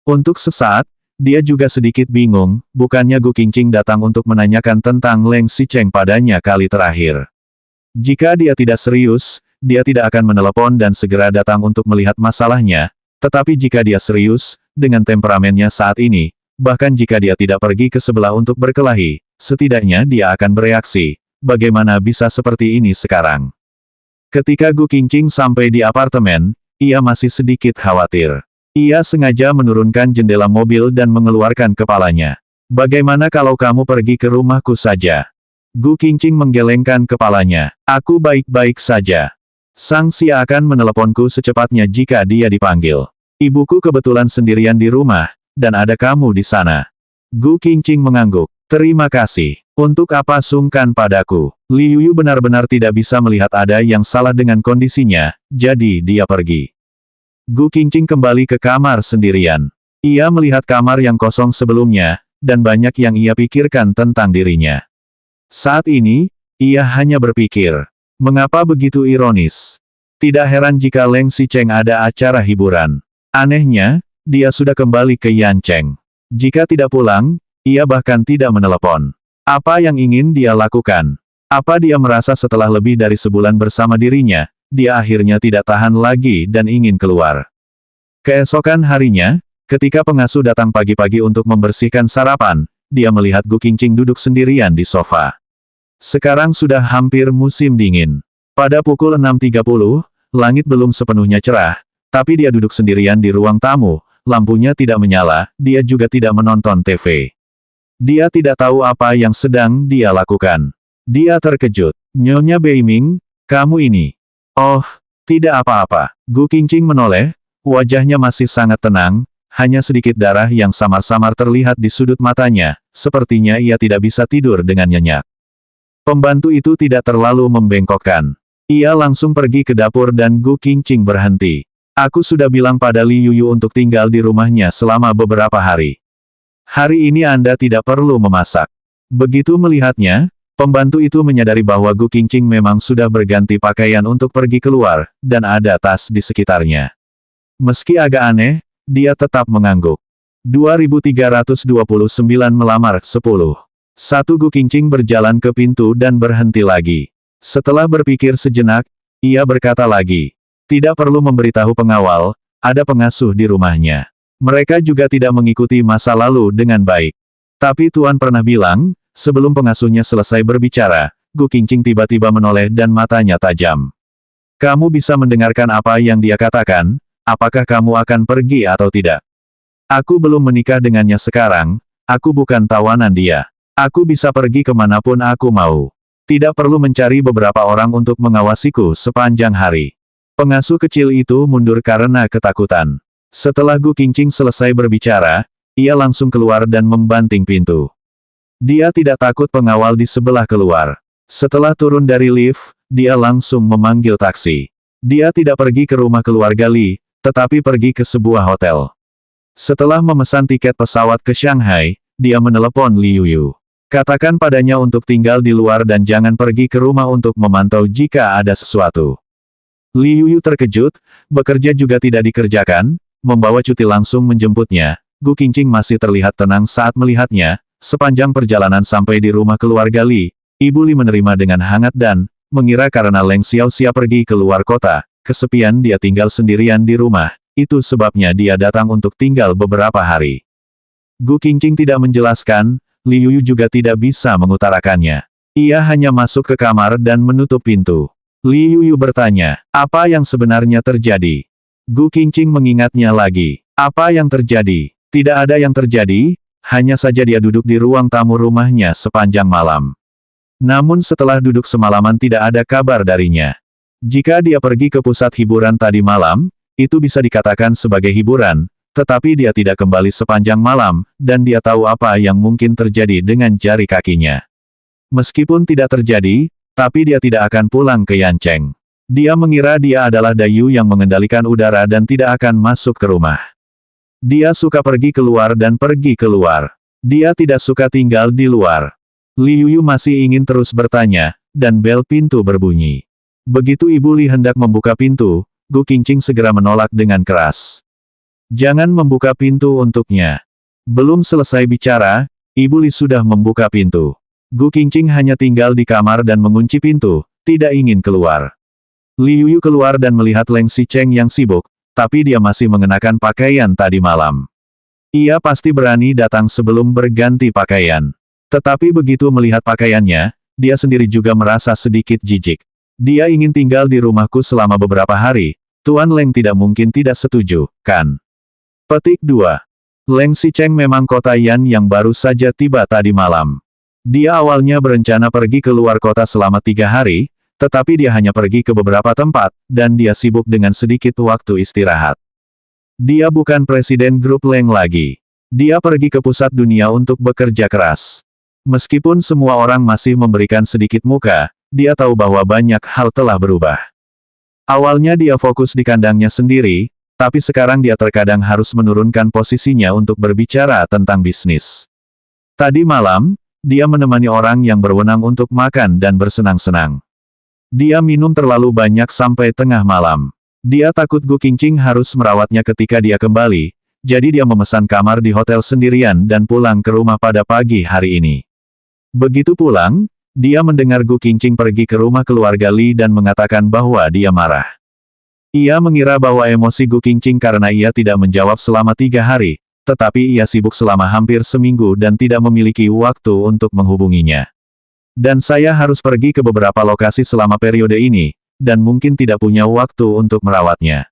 Untuk sesaat, dia juga sedikit bingung, bukannya Gu Qingqing datang untuk menanyakan tentang Leng Xicheng padanya kali terakhir. Jika dia tidak serius, dia tidak akan menelepon dan segera datang untuk melihat masalahnya, tetapi jika dia serius, dengan temperamennya saat ini, bahkan jika dia tidak pergi ke sebelah untuk berkelahi, setidaknya dia akan bereaksi, bagaimana bisa seperti ini sekarang. Ketika Gu Qingqing sampai di apartemen, ia masih sedikit khawatir. Ia sengaja menurunkan jendela mobil dan mengeluarkan kepalanya. Bagaimana kalau kamu pergi ke rumahku saja? Gu Qingqing menggelengkan kepalanya. Aku baik-baik saja. Sang Xia akan meneleponku secepatnya jika dia dipanggil. Ibuku kebetulan sendirian di rumah, dan ada kamu di sana. Gu Qingqing mengangguk. Terima kasih. Untuk apa sungkan padaku? Li Yuyu benar-benar tidak bisa melihat ada yang salah dengan kondisinya, jadi dia pergi. Gu Qingqing kembali ke kamar sendirian. Ia melihat kamar yang kosong sebelumnya, dan banyak yang ia pikirkan tentang dirinya. Saat ini, ia hanya berpikir, mengapa begitu ironis? Tidak heran jika Leng Xicheng ada acara hiburan. Anehnya, dia sudah kembali ke Yancheng. Jika tidak pulang, ia bahkan tidak menelepon. Apa yang ingin dia lakukan? Apa dia merasa setelah lebih dari sebulan bersama dirinya, dia akhirnya tidak tahan lagi dan ingin keluar? Keesokan harinya, ketika pengasuh datang pagi-pagi untuk membersihkan sarapan, dia melihat Gu Qingqing duduk sendirian di sofa. Sekarang sudah hampir musim dingin. Pada pukul 6.30, langit belum sepenuhnya cerah, tapi dia duduk sendirian di ruang tamu, lampunya tidak menyala, dia juga tidak menonton TV. Dia tidak tahu apa yang sedang dia lakukan. Dia terkejut. Nyonya Beiming, kamu ini. Oh, tidak apa-apa. Gu Qingqing menoleh, wajahnya masih sangat tenang, hanya sedikit darah yang samar-samar terlihat di sudut matanya, sepertinya ia tidak bisa tidur dengan nyenyak. Pembantu itu tidak terlalu membengkokkan. Ia langsung pergi ke dapur dan Gu Qingqing berhenti. Aku sudah bilang pada Li Yuyu untuk tinggal di rumahnya selama beberapa hari. Hari ini Anda tidak perlu memasak. Begitu melihatnya, pembantu itu menyadari bahwa Gu Qingqing memang sudah berganti pakaian untuk pergi keluar, dan ada tas di sekitarnya. Meski agak aneh, dia tetap mengangguk. 2329 melamar 10. Gu Qingqing berjalan ke pintu dan berhenti lagi. Setelah berpikir sejenak, ia berkata lagi. Tidak perlu memberitahu pengawal, ada pengasuh di rumahnya. Mereka juga tidak mengikuti masa lalu dengan baik. Tapi Tuan pernah bilang, sebelum pengasuhnya selesai berbicara, Gu Qingqing tiba-tiba menoleh dan matanya tajam. Kamu bisa mendengarkan apa yang dia katakan, apakah kamu akan pergi atau tidak? Aku belum menikah dengannya sekarang, aku bukan tawanan dia. Aku bisa pergi kemanapun aku mau. Tidak perlu mencari beberapa orang untuk mengawasiku sepanjang hari. Pengasuh kecil itu mundur karena ketakutan. Setelah Gu Qingqing selesai berbicara, ia langsung keluar dan membanting pintu. Dia tidak takut pengawal di sebelah keluar. Setelah turun dari lift, dia langsung memanggil taksi. Dia tidak pergi ke rumah keluarga Li, tetapi pergi ke sebuah hotel. Setelah memesan tiket pesawat ke Shanghai, dia menelepon Li Yuyu. Katakan padanya untuk tinggal di luar dan jangan pergi ke rumah untuk memantau jika ada sesuatu. Li Yuyu terkejut, bekerja juga tidak dikerjakan, membawa cuti langsung menjemputnya. Gu Qingqing masih terlihat tenang saat melihatnya. Sepanjang perjalanan sampai di rumah keluarga Li, Ibu Li menerima dengan hangat dan, mengira karena Leng Xiaoxia pergi ke luar kota, kesepian dia tinggal sendirian di rumah, itu sebabnya dia datang untuk tinggal beberapa hari. Gu Qingqing tidak menjelaskan, Li Yuyu juga tidak bisa mengutarakannya. Ia hanya masuk ke kamar dan menutup pintu. Li Yuyu bertanya, apa yang sebenarnya terjadi? Gu Qingqing mengingatnya lagi. Apa yang terjadi? Tidak ada yang terjadi, hanya saja dia duduk di ruang tamu rumahnya sepanjang malam. Namun setelah duduk semalaman tidak ada kabar darinya. Jika dia pergi ke pusat hiburan tadi malam, itu bisa dikatakan sebagai hiburan, tetapi dia tidak kembali sepanjang malam, dan dia tahu apa yang mungkin terjadi dengan jari kakinya. Meskipun tidak terjadi, tapi dia tidak akan pulang ke Yancheng. Dia mengira dia adalah Dayu yang mengendalikan udara dan tidak akan masuk ke rumah. Dia suka pergi keluar dan pergi keluar. Dia tidak suka tinggal di luar. Li Yuyu masih ingin terus bertanya, dan bel pintu berbunyi. Begitu Ibu Li hendak membuka pintu, Gu Qingqing segera menolak dengan keras. Jangan membuka pintu untuknya. Belum selesai bicara, Ibu Li sudah membuka pintu. Gu Qingqing hanya tinggal di kamar dan mengunci pintu, tidak ingin keluar. Li Yuyu keluar dan melihat Leng Xicheng yang sibuk, tapi dia masih mengenakan pakaian tadi malam. Ia pasti berani datang sebelum berganti pakaian. Tetapi begitu melihat pakaiannya, dia sendiri juga merasa sedikit jijik. Dia ingin tinggal di rumahku selama beberapa hari. Tuan Leng tidak mungkin tidak setuju, kan? Petik 2. Leng Xicheng memang kota Yan yang baru saja tiba tadi malam. Dia awalnya berencana pergi ke luar kota selama 3 hari, tetapi dia hanya pergi ke beberapa tempat, dan dia sibuk dengan sedikit waktu istirahat. Dia bukan presiden grup Leng lagi. Dia pergi ke pusat dunia untuk bekerja keras. Meskipun semua orang masih memberikan sedikit muka, dia tahu bahwa banyak hal telah berubah. Awalnya dia fokus di kandangnya sendiri, tapi sekarang dia terkadang harus menurunkan posisinya untuk berbicara tentang bisnis. Tadi malam, dia menemani orang yang berwenang untuk makan dan bersenang-senang. Dia minum terlalu banyak sampai tengah malam. Dia takut Gu Qingqing harus merawatnya ketika dia kembali, jadi dia memesan kamar di hotel sendirian dan pulang ke rumah pada pagi hari ini. Begitu pulang, dia mendengar Gu Qingqing pergi ke rumah keluarga Li dan mengatakan bahwa dia marah. Ia mengira bahwa emosi Gu Qingqing karena ia tidak menjawab selama 3 hari, tetapi ia sibuk selama hampir seminggu dan tidak memiliki waktu untuk menghubunginya. Dan saya harus pergi ke beberapa lokasi selama periode ini, dan mungkin tidak punya waktu untuk merawatnya.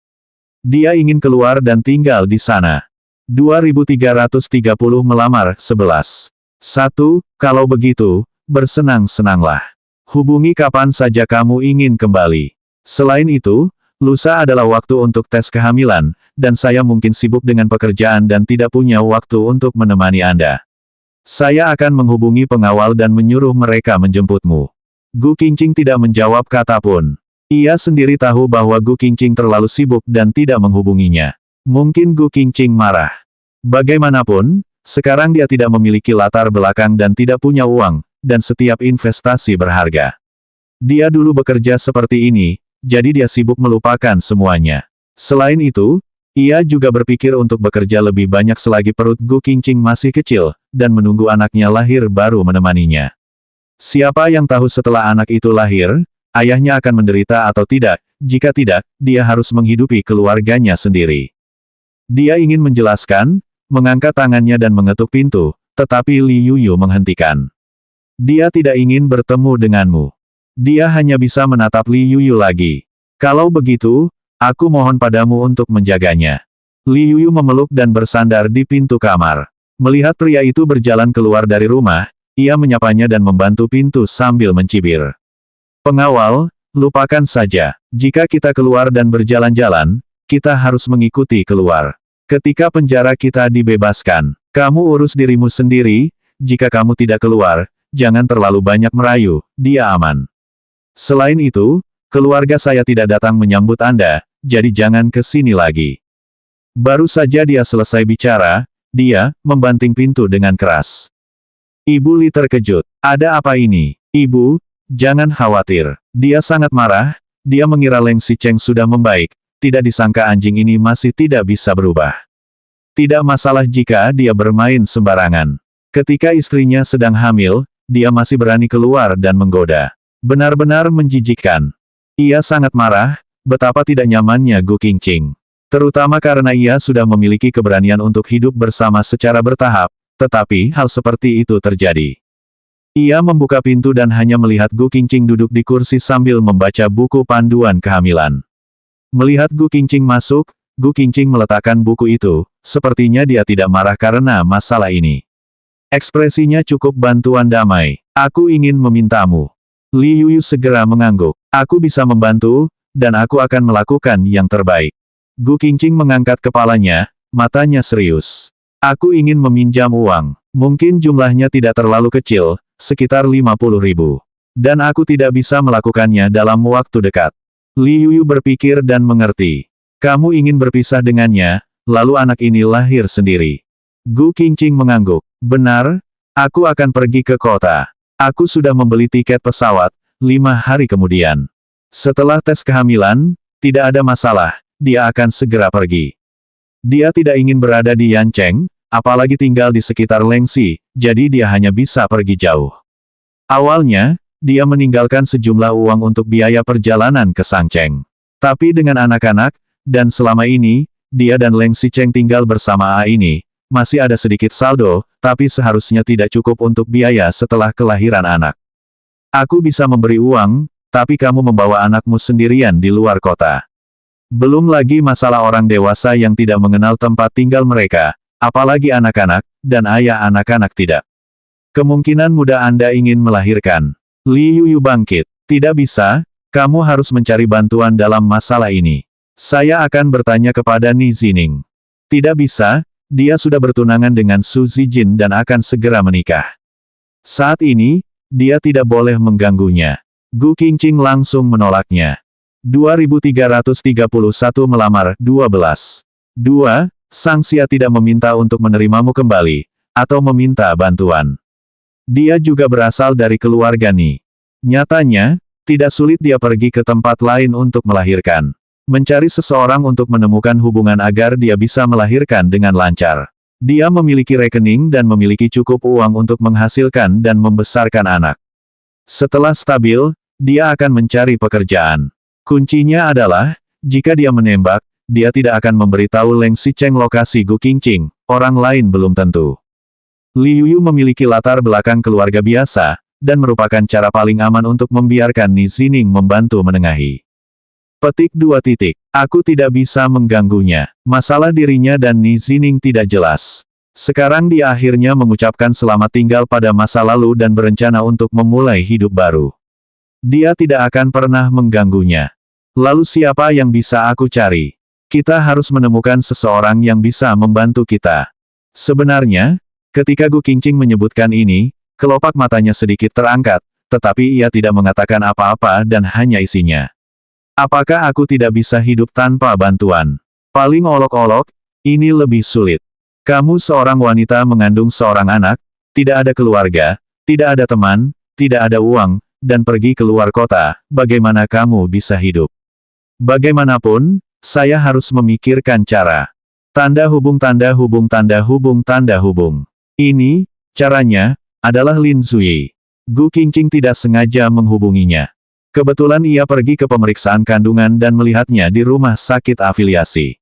Dia ingin keluar dan tinggal di sana. 2330 melamar 11. 1. Kalau begitu, bersenang-senanglah. Hubungi kapan saja kamu ingin kembali. Selain itu, lusa adalah waktu untuk tes kehamilan, dan saya mungkin sibuk dengan pekerjaan dan tidak punya waktu untuk menemani Anda. Saya akan menghubungi pengawal dan menyuruh mereka menjemputmu. Gu Qingqing tidak menjawab kata pun. Ia sendiri tahu bahwa Gu Qingqing terlalu sibuk dan tidak menghubunginya. Mungkin Gu Qingqing marah. Bagaimanapun, sekarang dia tidak memiliki latar belakang dan tidak punya uang, dan setiap investasi berharga. Dia dulu bekerja seperti ini, jadi dia sibuk melupakan semuanya. Selain itu, ia juga berpikir untuk bekerja lebih banyak selagi perut Gu Qingqing masih kecil, dan menunggu anaknya lahir baru menemaninya. Siapa yang tahu setelah anak itu lahir, ayahnya akan menderita atau tidak, jika tidak, dia harus menghidupi keluarganya sendiri. Dia ingin menjelaskan, mengangkat tangannya dan mengetuk pintu, tetapi Li Yuyu menghentikan. Dia tidak ingin bertemu denganmu. Dia hanya bisa menatap Li Yuyu lagi. Kalau begitu, aku mohon padamu untuk menjaganya. Li Yuyu memeluk dan bersandar di pintu kamar. Melihat pria itu berjalan keluar dari rumah, ia menyapanya dan membantu pintu sambil mencibir. Pengawal, lupakan saja. Jika kita keluar dan berjalan-jalan, kita harus mengikuti keluar. Ketika penjara kita dibebaskan, kamu urus dirimu sendiri, jika kamu tidak keluar, jangan terlalu banyak merayu, dia aman. Selain itu, keluarga saya tidak datang menyambut Anda, jadi jangan ke sini lagi. Baru saja dia selesai bicara, dia membanting pintu dengan keras. Ibu Li terkejut. Ada apa ini? Ibu, jangan khawatir. Dia sangat marah, dia mengira Leng Xicheng sudah membaik, tidak disangka anjing ini masih tidak bisa berubah. Tidak masalah jika dia bermain sembarangan. Ketika istrinya sedang hamil, dia masih berani keluar dan menggoda. Benar-benar menjijikkan. Ia sangat marah, betapa tidak nyamannya Gu Qingqing. Terutama karena ia sudah memiliki keberanian untuk hidup bersama secara bertahap, tetapi hal seperti itu terjadi. Ia membuka pintu dan hanya melihat Gu Qingqing duduk di kursi sambil membaca buku panduan kehamilan. Melihat Gu Qingqing masuk, Gu Qingqing meletakkan buku itu, sepertinya dia tidak marah karena masalah ini. Ekspresinya cukup bantuan damai. Aku ingin memintamu. Li Yuyu segera mengangguk. Aku bisa membantu, dan aku akan melakukan yang terbaik. Gu Qingqing mengangkat kepalanya, matanya serius. Aku ingin meminjam uang. Mungkin jumlahnya tidak terlalu kecil, sekitar 50.000. Dan aku tidak bisa melakukannya dalam waktu dekat. Li Yuyu berpikir dan mengerti. Kamu ingin berpisah dengannya, lalu anak ini lahir sendiri. Gu Qingqing mengangguk. Benar, aku akan pergi ke kota. Aku sudah membeli tiket pesawat, 5 hari kemudian. Setelah tes kehamilan, tidak ada masalah, dia akan segera pergi. Dia tidak ingin berada di Yancheng, apalagi tinggal di sekitar Lengxi, jadi dia hanya bisa pergi jauh. Awalnya, dia meninggalkan sejumlah uang untuk biaya perjalanan ke Sangcheng. Tapi dengan anak-anak, dan selama ini, dia dan Leng Xicheng tinggal bersama A ini, masih ada sedikit saldo, tapi seharusnya tidak cukup untuk biaya setelah kelahiran anak. Aku bisa memberi uang, tapi kamu membawa anakmu sendirian di luar kota. Belum lagi masalah orang dewasa yang tidak mengenal tempat tinggal mereka, apalagi anak-anak, dan ayah anak-anak tidak. Kemungkinan muda Anda ingin melahirkan. Li Yuyu bangkit. Tidak bisa, kamu harus mencari bantuan dalam masalah ini. Saya akan bertanya kepada Ni Zining. Tidak bisa, dia sudah bertunangan dengan Su Zijin dan akan segera menikah. Saat ini, dia tidak boleh mengganggunya. Gu Qingqing langsung menolaknya. 2331 melamar, 12. 2. Sang Xia tidak meminta untuk menerimamu kembali, atau meminta bantuan. Dia juga berasal dari keluarga Ni. Nyatanya, tidak sulit dia pergi ke tempat lain untuk melahirkan. Mencari seseorang untuk menemukan hubungan agar dia bisa melahirkan dengan lancar. Dia memiliki rekening dan memiliki cukup uang untuk menghasilkan dan membesarkan anak. Setelah stabil, dia akan mencari pekerjaan. Kuncinya adalah, jika dia menembak, dia tidak akan memberitahu Leng Xicheng lokasi Gu Qingqing, orang lain belum tentu. Li Yuyu memiliki latar belakang keluarga biasa, dan merupakan cara paling aman untuk membiarkan Ni Zining membantu menengahi. Petik 2. Aku tidak bisa mengganggunya. Masalah dirinya dan Ni Zining tidak jelas. Sekarang dia akhirnya mengucapkan selamat tinggal pada masa lalu dan berencana untuk memulai hidup baru. Dia tidak akan pernah mengganggunya. Lalu siapa yang bisa aku cari? Kita harus menemukan seseorang yang bisa membantu kita. Sebenarnya, ketika Gu Qingqing menyebutkan ini, kelopak matanya sedikit terangkat, tetapi ia tidak mengatakan apa-apa dan hanya isinya. Apakah aku tidak bisa hidup tanpa bantuan? Paling olok-olok, ini lebih sulit. Kamu seorang wanita mengandung seorang anak, tidak ada keluarga, tidak ada teman, tidak ada uang, dan pergi keluar kota, bagaimana kamu bisa hidup? Bagaimanapun, saya harus memikirkan cara. Tanda hubung tanda hubung tanda hubung tanda hubung. Ini, caranya, adalah Lin Zui. Gu Qingqing tidak sengaja menghubunginya. Kebetulan ia pergi ke pemeriksaan kandungan dan melihatnya di rumah sakit afiliasi.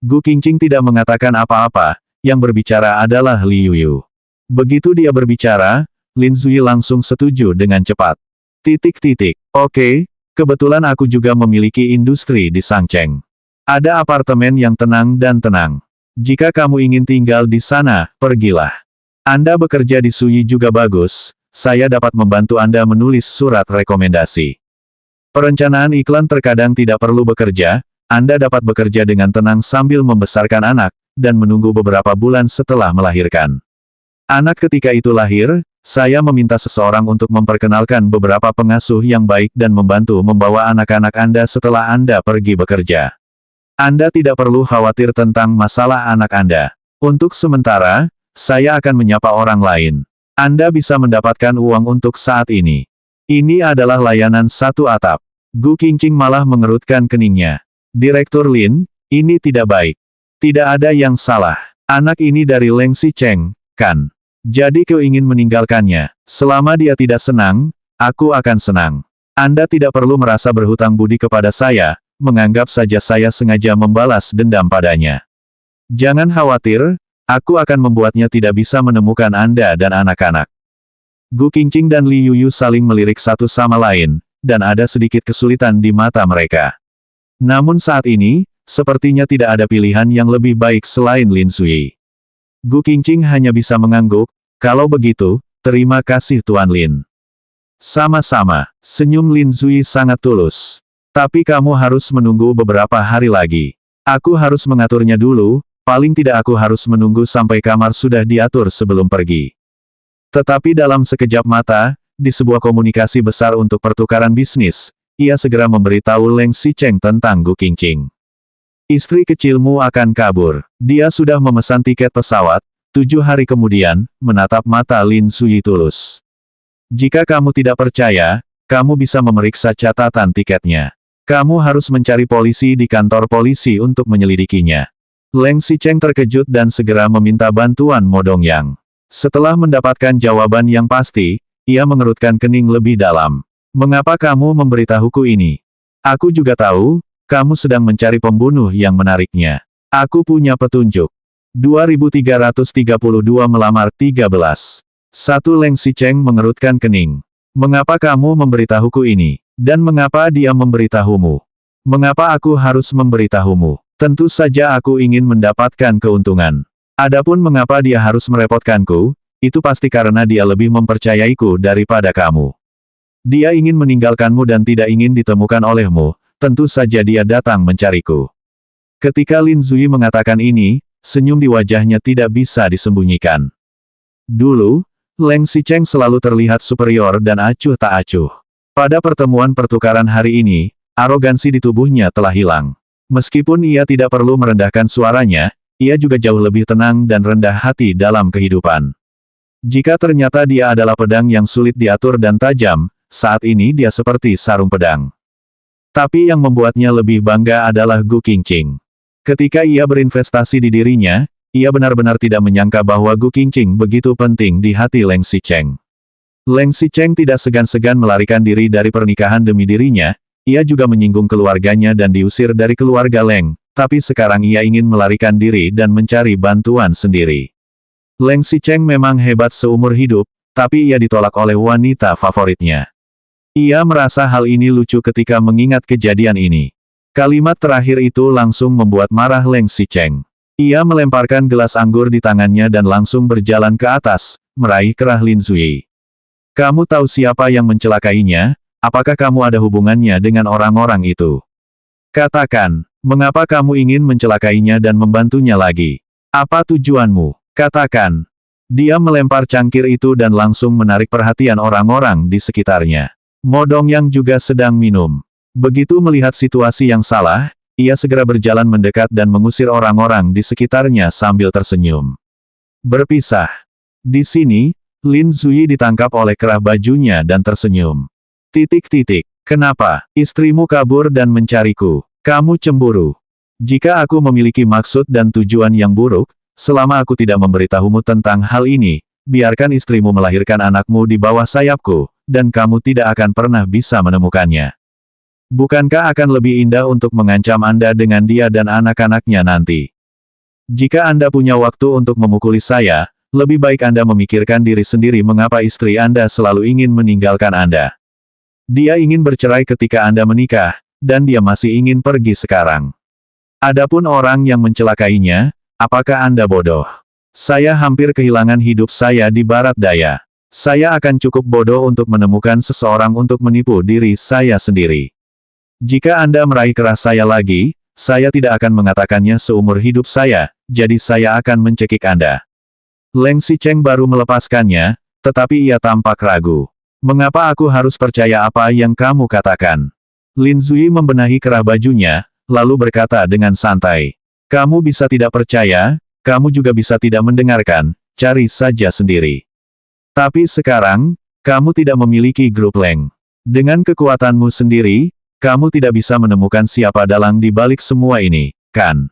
Gu Qingqing tidak mengatakan apa-apa, yang berbicara adalah Li Yuyu. Begitu dia berbicara, Lin Zui langsung setuju dengan cepat. Oke, kebetulan aku juga memiliki industri di Sangcheng. Ada apartemen yang tenang dan tenang. Jika kamu ingin tinggal di sana, pergilah. Anda bekerja di Suyi juga bagus, saya dapat membantu Anda menulis surat rekomendasi. Perencanaan iklan terkadang tidak perlu bekerja, Anda dapat bekerja dengan tenang sambil membesarkan anak, dan menunggu beberapa bulan setelah melahirkan. Anak ketika itu lahir, saya meminta seseorang untuk memperkenalkan beberapa pengasuh yang baik dan membantu membawa anak-anak Anda setelah Anda pergi bekerja. Anda tidak perlu khawatir tentang masalah anak Anda. Untuk sementara, saya akan menyapa orang lain. Anda bisa mendapatkan uang untuk saat ini. Ini adalah layanan satu atap. Gu Qingqing malah mengerutkan keningnya. Direktur Lin, ini tidak baik. Tidak ada yang salah. Anak ini dari Leng Xicheng, kan? Jadi kau ingin meninggalkannya. Selama dia tidak senang, aku akan senang. Anda tidak perlu merasa berhutang budi kepada saya, menganggap saja saya sengaja membalas dendam padanya. Jangan khawatir, aku akan membuatnya tidak bisa menemukan Anda dan anak-anak. Gu Qingqing dan Li Yuyu saling melirik satu sama lain, dan ada sedikit kesulitan di mata mereka. Namun saat ini, sepertinya tidak ada pilihan yang lebih baik selain Lin Zui. Gu Qingqing hanya bisa mengangguk, kalau begitu, terima kasih Tuan Lin. Sama-sama, senyum Lin Zui sangat tulus. Tapi kamu harus menunggu beberapa hari lagi. Aku harus mengaturnya dulu, paling tidak aku harus menunggu sampai kamar sudah diatur sebelum pergi. Tetapi dalam sekejap mata, di sebuah komunikasi besar untuk pertukaran bisnis, ia segera memberitahu Leng Xicheng tentang Gu Qingqing. Istri kecilmu akan kabur. Dia sudah memesan tiket pesawat. 7 hari kemudian, menatap mata Lin Zuyi tulus. Jika kamu tidak percaya, kamu bisa memeriksa catatan tiketnya. Kamu harus mencari polisi di kantor polisi untuk menyelidikinya. Leng Xicheng terkejut dan segera meminta bantuan Mo Dongyang. Setelah mendapatkan jawaban yang pasti, ia mengerutkan kening lebih dalam. Mengapa kamu memberitahuku ini? Aku juga tahu, kamu sedang mencari pembunuh yang menariknya. Aku punya petunjuk. 2332 melamar 13. 1 Leng Xicheng mengerutkan kening. Mengapa kamu memberitahuku ini? Dan mengapa dia memberitahumu? Mengapa aku harus memberitahumu? Tentu saja aku ingin mendapatkan keuntungan. Adapun mengapa dia harus merepotkanku, itu pasti karena dia lebih mempercayaiku daripada kamu. Dia ingin meninggalkanmu dan tidak ingin ditemukan olehmu, tentu saja dia datang mencariku. Ketika Lin Zuyi mengatakan ini, senyum di wajahnya tidak bisa disembunyikan. Dulu, Leng Xicheng selalu terlihat superior dan acuh tak acuh. Pada pertemuan pertukaran hari ini, arogansi di tubuhnya telah hilang. Meskipun ia tidak perlu merendahkan suaranya, ia juga jauh lebih tenang dan rendah hati dalam kehidupan. Jika ternyata dia adalah pedang yang sulit diatur dan tajam, saat ini dia seperti sarung pedang. Tapi yang membuatnya lebih bangga adalah Gu Qingqing. Ketika ia berinvestasi di dirinya, ia benar-benar tidak menyangka bahwa Gu Qingqing begitu penting di hati Leng Xicheng. Leng Xicheng tidak segan-segan melarikan diri dari pernikahan demi dirinya, ia juga menyinggung keluarganya dan diusir dari keluarga Leng, tapi sekarang ia ingin melarikan diri dan mencari bantuan sendiri. Leng Xicheng memang hebat seumur hidup, tapi ia ditolak oleh wanita favoritnya. Ia merasa hal ini lucu ketika mengingat kejadian ini. Kalimat terakhir itu langsung membuat marah Leng Xicheng. Ia melemparkan gelas anggur di tangannya dan langsung berjalan ke atas, meraih kerah Lin Zuyi. Kamu tahu siapa yang mencelakainya? Apakah kamu ada hubungannya dengan orang-orang itu? Katakan, mengapa kamu ingin mencelakainya dan membantunya lagi? Apa tujuanmu? Katakan. Dia melempar cangkir itu dan langsung menarik perhatian orang-orang di sekitarnya. Mo Dongyang juga sedang minum. Begitu melihat situasi yang salah, ia segera berjalan mendekat dan mengusir orang-orang di sekitarnya sambil tersenyum. Berpisah. Di sini, Lin Zuyi ditangkap oleh kerah bajunya dan tersenyum. Kenapa? Istrimu kabur dan mencariku. Kamu cemburu. Jika aku memiliki maksud dan tujuan yang buruk, selama aku tidak memberitahumu tentang hal ini, biarkan istrimu melahirkan anakmu di bawah sayapku, dan kamu tidak akan pernah bisa menemukannya. Bukankah akan lebih indah untuk mengancam Anda dengan dia dan anak-anaknya nanti? Jika Anda punya waktu untuk memukuli saya, lebih baik Anda memikirkan diri sendiri mengapa istri Anda selalu ingin meninggalkan Anda. Dia ingin bercerai ketika Anda menikah, dan dia masih ingin pergi sekarang. Adapun orang yang mencelakainya, apakah Anda bodoh? Saya hampir kehilangan hidup saya di barat daya. Saya akan cukup bodoh untuk menemukan seseorang untuk menipu diri saya sendiri. Jika Anda meraih kerah saya lagi, saya tidak akan mengatakannya seumur hidup saya, jadi saya akan mencekik Anda. Leng Xicheng baru melepaskannya, tetapi ia tampak ragu. Mengapa aku harus percaya apa yang kamu katakan? Lin Zuyi membenahi kerah bajunya, lalu berkata dengan santai. Kamu bisa tidak percaya, kamu juga bisa tidak mendengarkan, cari saja sendiri. Tapi sekarang, kamu tidak memiliki grup Leng. Dengan kekuatanmu sendiri, kamu tidak bisa menemukan siapa dalang di balik semua ini, kan?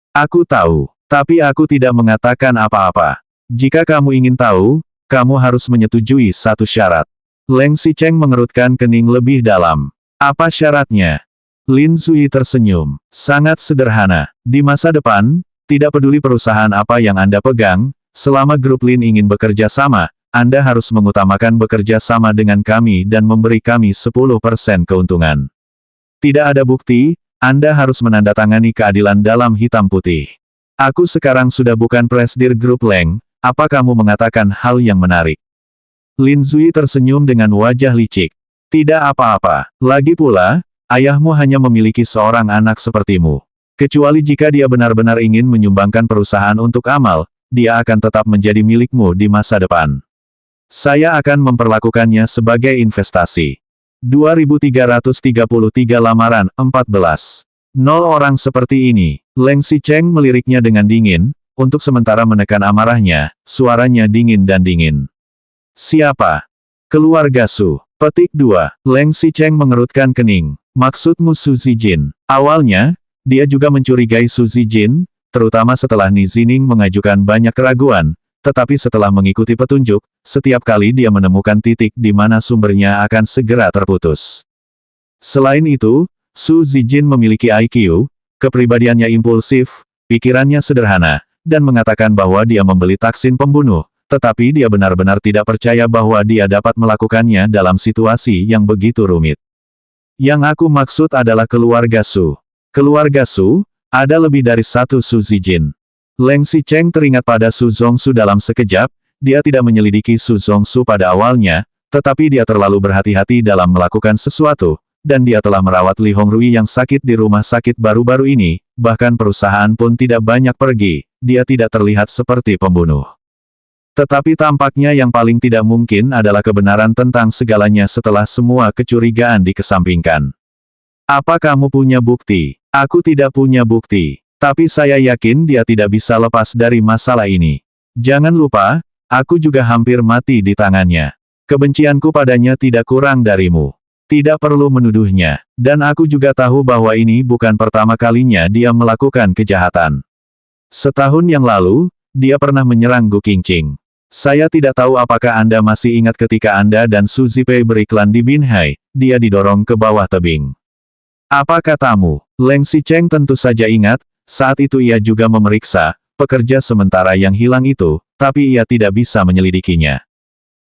Aku tahu, tapi aku tidak mengatakan apa-apa. Jika kamu ingin tahu, kamu harus menyetujui satu syarat. Leng Xicheng mengerutkan kening lebih dalam. Apa syaratnya? Lin Zuyi tersenyum. Sangat sederhana. Di masa depan, tidak peduli perusahaan apa yang Anda pegang, selama grup Lin ingin bekerja sama, Anda harus mengutamakan bekerja sama dengan kami dan memberi kami 10% keuntungan. Tidak ada bukti, Anda harus menandatangani keadilan dalam hitam putih. Aku sekarang sudah bukan presidir grup Leng, apa kamu mengatakan hal yang menarik? Lin Zuyi tersenyum dengan wajah licik. Tidak apa-apa. Lagi pula, Ayahmu hanya memiliki seorang anak sepertimu. Kecuali jika dia benar-benar ingin menyumbangkan perusahaan untuk amal, dia akan tetap menjadi milikmu di masa depan. Saya akan memperlakukannya sebagai investasi. 2333 lamaran, 14. 0 orang seperti ini. Leng Xicheng meliriknya dengan dingin, untuk sementara menekan amarahnya, suaranya dingin dan dingin. Siapa? Keluarga Su. Petik 2. Leng Xicheng mengerutkan kening. Maksudmu Su Zijin? Awalnya, dia juga mencurigai Su Zijin, terutama setelah Ni Zining mengajukan banyak keraguan, tetapi setelah mengikuti petunjuk, setiap kali dia menemukan titik di mana sumbernya akan segera terputus. Selain itu, Su Zijin memiliki IQ, kepribadiannya impulsif, pikirannya sederhana, dan mengatakan bahwa dia membeli taksin pembunuh, tetapi dia benar-benar tidak percaya bahwa dia dapat melakukannya dalam situasi yang begitu rumit. Yang aku maksud adalah keluarga Su. Keluarga Su, ada lebih dari satu Su Zijin. Leng Xicheng teringat pada Su Zongsu dalam sekejap, dia tidak menyelidiki Su Zongsu pada awalnya, tetapi dia terlalu berhati-hati dalam melakukan sesuatu, dan dia telah merawat Li Hongrui yang sakit di rumah sakit baru-baru ini, bahkan perusahaan pun tidak banyak pergi, dia tidak terlihat seperti pembunuh. Tetapi tampaknya yang paling tidak mungkin adalah kebenaran tentang segalanya setelah semua kecurigaan dikesampingkan. Apa kamu punya bukti? Aku tidak punya bukti. Tapi saya yakin dia tidak bisa lepas dari masalah ini. Jangan lupa, aku juga hampir mati di tangannya. Kebencianku padanya tidak kurang darimu. Tidak perlu menuduhnya. Dan aku juga tahu bahwa ini bukan pertama kalinya dia melakukan kejahatan. Setahun yang lalu, dia pernah menyerang Gu Qingqing. Saya tidak tahu apakah Anda masih ingat ketika Anda dan Su Zipei beriklan di Binhai, dia didorong ke bawah tebing. Apa katamu? Leng Xicheng tentu saja ingat, saat itu ia juga memeriksa pekerja sementara yang hilang itu, tapi ia tidak bisa menyelidikinya.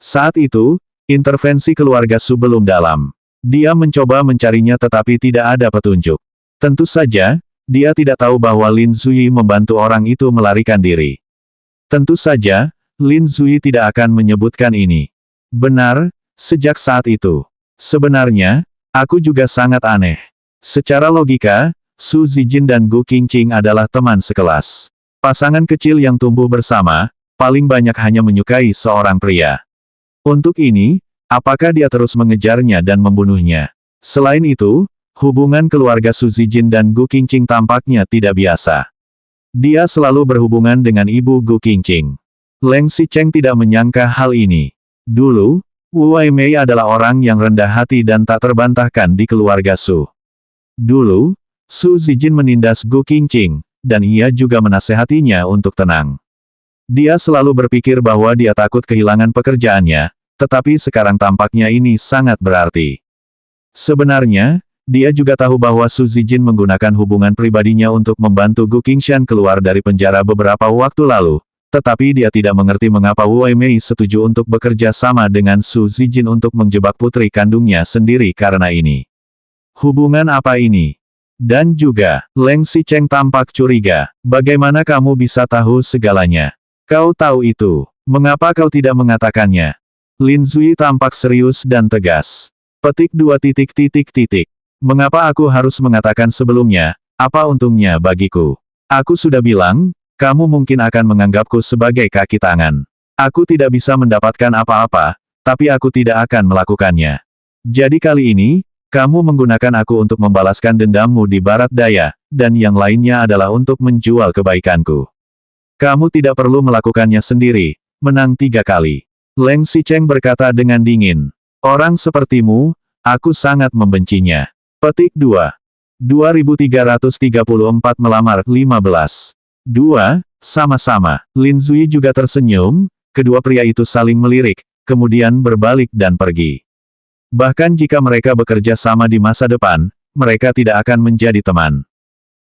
Saat itu, intervensi keluarga Su belum dalam. Dia mencoba mencarinya tetapi tidak ada petunjuk. Tentu saja, dia tidak tahu bahwa Lin Zui membantu orang itu melarikan diri. Tentu saja, Lin Zui tidak akan menyebutkan ini. Benar, sejak saat itu. Sebenarnya, aku juga sangat aneh. Secara logika, Su Zijin dan Gu Qingqing adalah teman sekelas. Pasangan kecil yang tumbuh bersama, paling banyak hanya menyukai seorang pria. Untuk ini, apakah dia terus mengejarnya dan membunuhnya? Selain itu, hubungan keluarga Su Zijin dan Gu Qingqing tampaknya tidak biasa. Dia selalu berhubungan dengan ibu Gu Qingqing. Leng Xicheng tidak menyangka hal ini. Dulu, Wu Weimei adalah orang yang rendah hati dan tak terbantahkan di keluarga Su. Dulu, Su Zijin menindas Gu Qingqing, dan ia juga menasehatinya untuk tenang. Dia selalu berpikir bahwa dia takut kehilangan pekerjaannya, tetapi sekarang tampaknya ini sangat berarti. Sebenarnya, dia juga tahu bahwa Su Zijin menggunakan hubungan pribadinya untuk membantu Gu Qingshan keluar dari penjara beberapa waktu lalu, tetapi dia tidak mengerti mengapa Wu Weimei setuju untuk bekerja sama dengan Su Zijin untuk menjebak putri kandungnya sendiri karena ini. Hubungan apa ini? Dan juga, Leng Xicheng tampak curiga. Bagaimana kamu bisa tahu segalanya? Kau tahu itu. Mengapa kau tidak mengatakannya? Lin Zui tampak serius dan tegas. Petik 2. Mengapa aku harus mengatakan sebelumnya? Apa untungnya bagiku? Aku sudah bilang, kamu mungkin akan menganggapku sebagai kaki tangan. Aku tidak bisa mendapatkan apa-apa, tapi aku tidak akan melakukannya. Jadi kali ini, kamu menggunakan aku untuk membalaskan dendammu di barat daya, dan yang lainnya adalah untuk menjual kebaikanku. Kamu tidak perlu melakukannya sendiri, menang 3 kali. Leng Xicheng berkata dengan dingin. Orang sepertimu, aku sangat membencinya. Petik 2. 2334 melamar 15. 2. Sama-sama. Lin Zui juga tersenyum, kedua pria itu saling melirik, kemudian berbalik dan pergi. Bahkan jika mereka bekerja sama di masa depan, mereka tidak akan menjadi teman.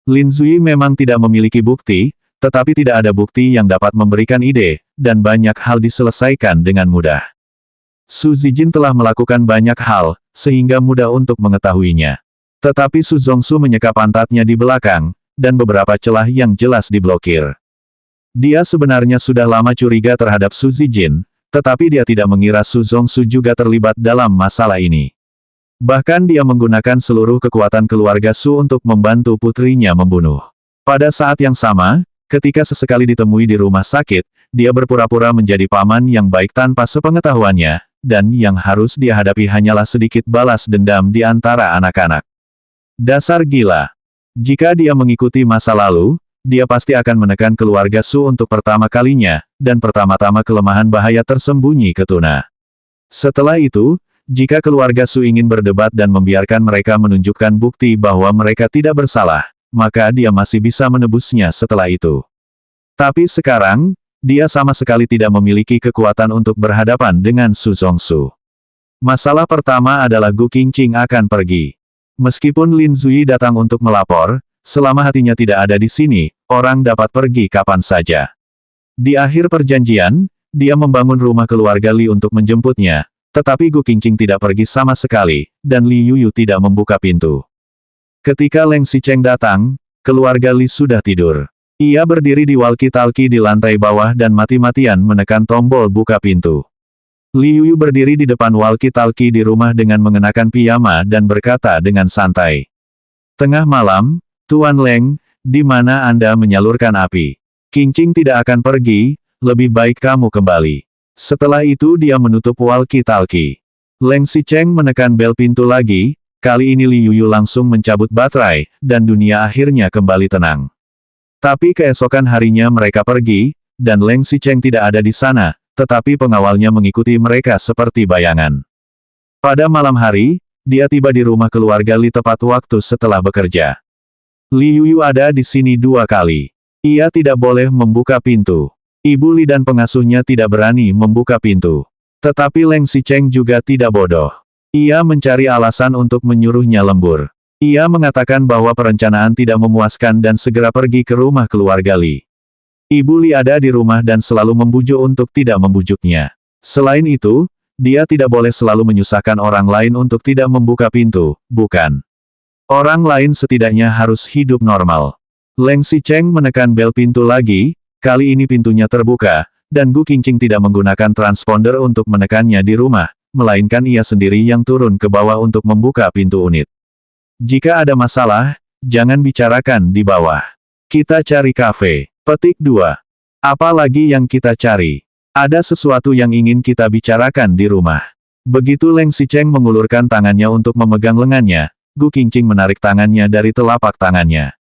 Lin Zui memang tidak memiliki bukti, tetapi tidak ada bukti yang dapat memberikan ide, dan banyak hal diselesaikan dengan mudah. Su Zijin telah melakukan banyak hal, sehingga mudah untuk mengetahuinya. Tetapi Su Zongsu menyeka pantatnya di belakang, dan beberapa celah yang jelas diblokir. Dia sebenarnya sudah lama curiga terhadap Su Zijin, tetapi dia tidak mengira Su Zongsu juga terlibat dalam masalah ini. Bahkan dia menggunakan seluruh kekuatan keluarga Su untuk membantu putrinya membunuh. Pada saat yang sama, ketika sesekali ditemui di rumah sakit, dia berpura-pura menjadi paman yang baik tanpa sepengetahuannya, dan yang harus dia hadapi hanyalah sedikit balas dendam di antara anak-anak. Dasar gila. Jika dia mengikuti masa lalu, dia pasti akan menekan keluarga Su untuk pertama kalinya, dan pertama-tama kelemahan bahaya tersembunyi ke Tuna. Setelah itu, jika keluarga Su ingin berdebat dan membiarkan mereka menunjukkan bukti bahwa mereka tidak bersalah, maka dia masih bisa menebusnya setelah itu. Tapi sekarang, dia sama sekali tidak memiliki kekuatan untuk berhadapan dengan Su Zongsu. Masalah pertama adalah Gu Qingqing akan pergi. Meskipun Lin Zui datang untuk melapor, selama hatinya tidak ada di sini, orang dapat pergi kapan saja. Di akhir perjanjian, dia membangun rumah keluarga Li untuk menjemputnya, tetapi Gu Qingqing tidak pergi sama sekali, dan Li Yuyu tidak membuka pintu. Ketika Leng Xicheng datang, keluarga Li sudah tidur. Ia berdiri di walkie-talkie di lantai bawah dan mati-matian menekan tombol buka pintu. Li Yuyu berdiri di depan walkie-talkie di rumah dengan mengenakan piyama dan berkata dengan santai. Tengah malam, Tuan Leng, di mana Anda menyalurkan api? Qingqing tidak akan pergi, lebih baik kamu kembali. Setelah itu dia menutup walkie-talkie. Leng Xicheng menekan bel pintu lagi, kali ini Li Yuyu langsung mencabut baterai, dan dunia akhirnya kembali tenang. Tapi keesokan harinya mereka pergi, dan Leng Xicheng tidak ada di sana, tetapi pengawalnya mengikuti mereka seperti bayangan. Pada malam hari, dia tiba di rumah keluarga Li tepat waktu setelah bekerja. Li Yuyu ada di sini 2 kali. Ia tidak boleh membuka pintu. Ibu Li dan pengasuhnya tidak berani membuka pintu. Tetapi Leng Xicheng juga tidak bodoh. Ia mencari alasan untuk menyuruhnya lembur. Ia mengatakan bahwa perencanaan tidak memuaskan dan segera pergi ke rumah keluarga Li. Ibu Li ada di rumah dan selalu membujuk untuk tidak membujuknya. Selain itu, dia tidak boleh selalu menyusahkan orang lain untuk tidak membuka pintu, bukan? Orang lain setidaknya harus hidup normal. Leng Xicheng menekan bel pintu lagi. Kali ini pintunya terbuka, dan Gu Qingqing tidak menggunakan transponder untuk menekannya di rumah, melainkan ia sendiri yang turun ke bawah untuk membuka pintu unit. Jika ada masalah, jangan bicarakan di bawah. Kita cari kafe. Petik 2. Apa lagi yang kita cari? Ada sesuatu yang ingin kita bicarakan di rumah. Begitu Leng Xicheng mengulurkan tangannya untuk memegang lengannya, Gu Qingqing menarik tangannya dari telapak tangannya.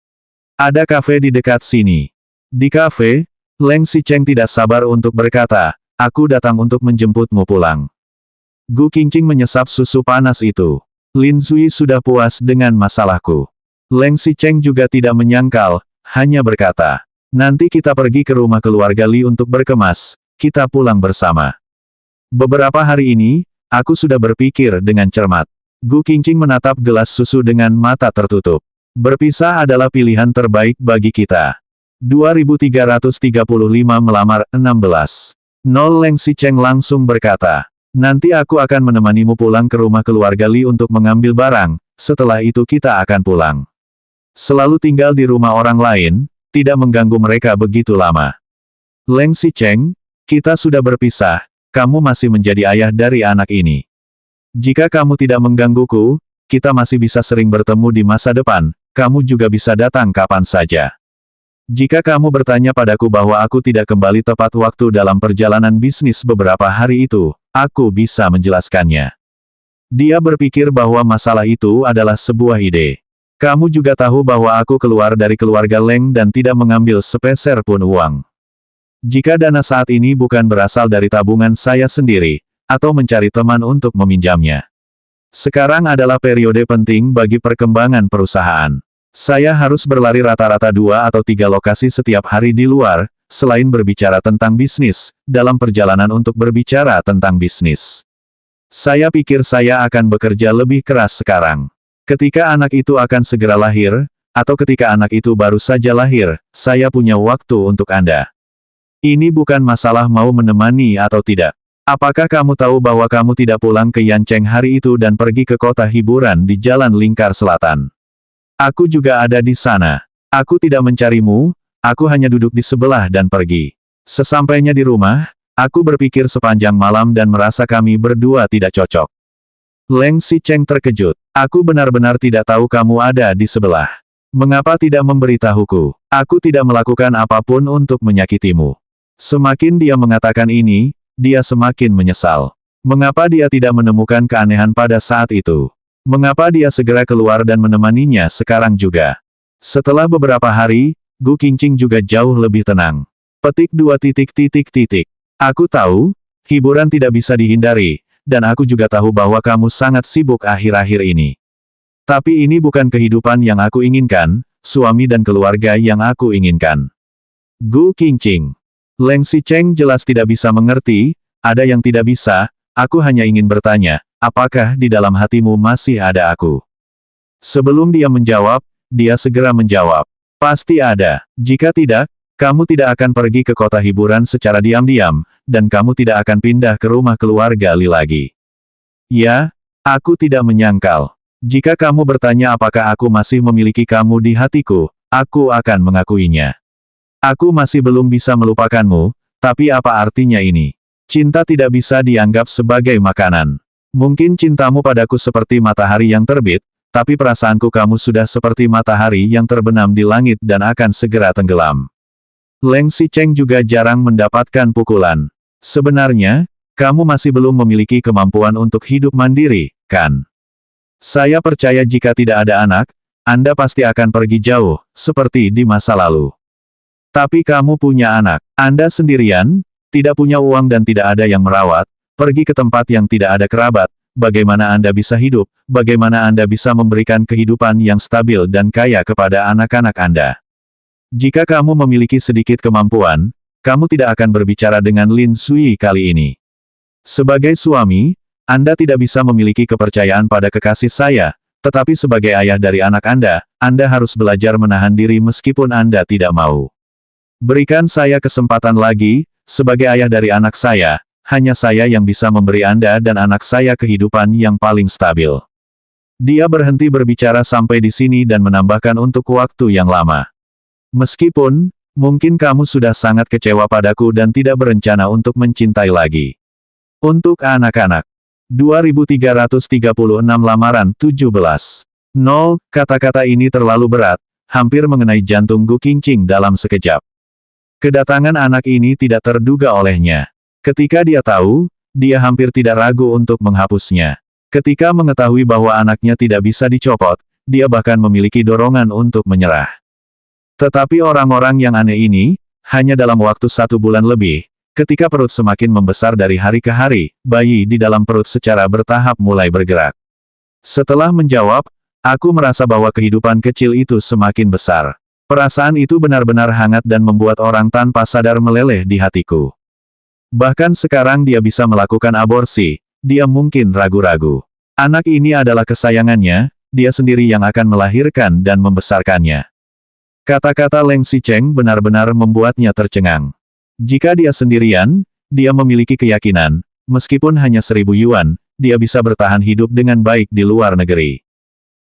Ada kafe di dekat sini. Di kafe, Leng Xicheng tidak sabar untuk berkata, aku datang untuk menjemputmu pulang. Gu Qingqing menyesap susu panas itu. Lin Zui sudah puas dengan masalahku. Leng Xicheng juga tidak menyangkal, hanya berkata, nanti kita pergi ke rumah keluarga Li untuk berkemas, kita pulang bersama. Beberapa hari ini, aku sudah berpikir dengan cermat. Gu Qingqing menatap gelas susu dengan mata tertutup. Berpisah adalah pilihan terbaik bagi kita. 2335 melamar 16. Leng Xicheng langsung berkata, nanti aku akan menemanimu pulang ke rumah keluarga Li untuk mengambil barang, setelah itu kita akan pulang. Selalu tinggal di rumah orang lain, tidak mengganggu mereka begitu lama. Leng Xicheng, kita sudah berpisah, kamu masih menjadi ayah dari anak ini. Jika kamu tidak menggangguku, kita masih bisa sering bertemu di masa depan, kamu juga bisa datang kapan saja. Jika kamu bertanya padaku bahwa aku tidak kembali tepat waktu dalam perjalanan bisnis beberapa hari itu, aku bisa menjelaskannya. Dia berpikir bahwa masalah itu adalah sebuah ide. Kamu juga tahu bahwa aku keluar dari keluarga Leng dan tidak mengambil sepeser pun uang. Jika dana saat ini bukan berasal dari tabungan saya sendiri, atau mencari teman untuk meminjamnya. Sekarang adalah periode penting bagi perkembangan perusahaan. Saya harus berlari rata-rata 2 atau 3 lokasi setiap hari di luar, selain berbicara tentang bisnis, dalam perjalanan untuk berbicara tentang bisnis. Saya pikir saya akan bekerja lebih keras sekarang. Ketika anak itu akan segera lahir, atau ketika anak itu baru saja lahir, saya punya waktu untuk Anda. Ini bukan masalah mau menemani atau tidak. Apakah kamu tahu bahwa kamu tidak pulang ke Yancheng hari itu dan pergi ke kota hiburan di Jalan Lingkar Selatan? Aku juga ada di sana. Aku tidak mencarimu, aku hanya duduk di sebelah dan pergi. Sesampainya di rumah, aku berpikir sepanjang malam dan merasa kami berdua tidak cocok. Leng Xicheng terkejut. Aku benar-benar tidak tahu kamu ada di sebelah. Mengapa tidak memberitahuku? Aku tidak melakukan apapun untuk menyakitimu. Semakin dia mengatakan ini, dia semakin menyesal. Mengapa dia tidak menemukan keanehan pada saat itu? Mengapa dia segera keluar dan menemaninya sekarang juga? Setelah beberapa hari, Gu Qingqing juga jauh lebih tenang. Petik 2. Aku tahu, hiburan tidak bisa dihindari, dan aku juga tahu bahwa kamu sangat sibuk akhir-akhir ini. Tapi ini bukan kehidupan yang aku inginkan, suami dan keluarga yang aku inginkan. Gu Qingqing. Leng Xicheng jelas tidak bisa mengerti, ada yang tidak bisa, aku hanya ingin bertanya, apakah di dalam hatimu masih ada aku? Sebelum dia menjawab, dia segera menjawab. Pasti ada. Jika tidak, kamu tidak akan pergi ke kota hiburan secara diam-diam, dan kamu tidak akan pindah ke rumah keluarga Li lagi. Ya, aku tidak menyangkal. Jika kamu bertanya apakah aku masih memiliki kamu di hatiku, aku akan mengakuinya. Aku masih belum bisa melupakanmu, tapi apa artinya ini? Cinta tidak bisa dianggap sebagai makanan. Mungkin cintamu padaku seperti matahari yang terbit, tapi perasaanku kamu sudah seperti matahari yang terbenam di langit dan akan segera tenggelam. Leng Xicheng juga jarang mendapatkan pukulan. Sebenarnya, kamu masih belum memiliki kemampuan untuk hidup mandiri, kan? Saya percaya jika tidak ada anak, Anda pasti akan pergi jauh, seperti di masa lalu. Tapi kamu punya anak. Anda sendirian, tidak punya uang dan tidak ada yang merawat, pergi ke tempat yang tidak ada kerabat, bagaimana Anda bisa hidup, bagaimana Anda bisa memberikan kehidupan yang stabil dan kaya kepada anak-anak Anda. Jika kamu memiliki sedikit kemampuan, kamu tidak akan berbicara dengan Lin Sui kali ini. Sebagai suami, Anda tidak bisa memiliki kepercayaan pada kekasih saya, tetapi sebagai ayah dari anak Anda harus belajar menahan diri meskipun Anda tidak mau. Berikan saya kesempatan lagi, sebagai ayah dari anak saya, hanya saya yang bisa memberi Anda dan anak saya kehidupan yang paling stabil. Dia berhenti berbicara sampai di sini dan menambahkan untuk waktu yang lama. Meskipun, mungkin kamu sudah sangat kecewa padaku dan tidak berencana untuk mencintai lagi. Untuk anak-anak. 2336 lamaran 17. 0. Kata-kata ini terlalu berat, hampir mengenai jantung Gu Qingqing dalam sekejap. Kedatangan anak ini tidak terduga olehnya. Ketika dia tahu, dia hampir tidak ragu untuk menghapusnya. Ketika mengetahui bahwa anaknya tidak bisa dicopot, dia bahkan memiliki dorongan untuk menyerah. Tetapi orang-orang yang aneh ini, hanya dalam waktu 1 bulan lebih, ketika perut semakin membesar dari hari ke hari, bayi di dalam perut secara bertahap mulai bergerak. Setelah menjawab, aku merasa bahwa kehidupan kecil itu semakin besar. Perasaan itu benar-benar hangat dan membuat orang tanpa sadar meleleh di hatiku. Bahkan sekarang dia bisa melakukan aborsi, dia mungkin ragu-ragu. Anak ini adalah kesayangannya, dia sendiri yang akan melahirkan dan membesarkannya. Kata-kata Leng Xicheng benar-benar membuatnya tercengang. Jika dia sendirian, dia memiliki keyakinan, meskipun hanya 1000 yuan, dia bisa bertahan hidup dengan baik di luar negeri.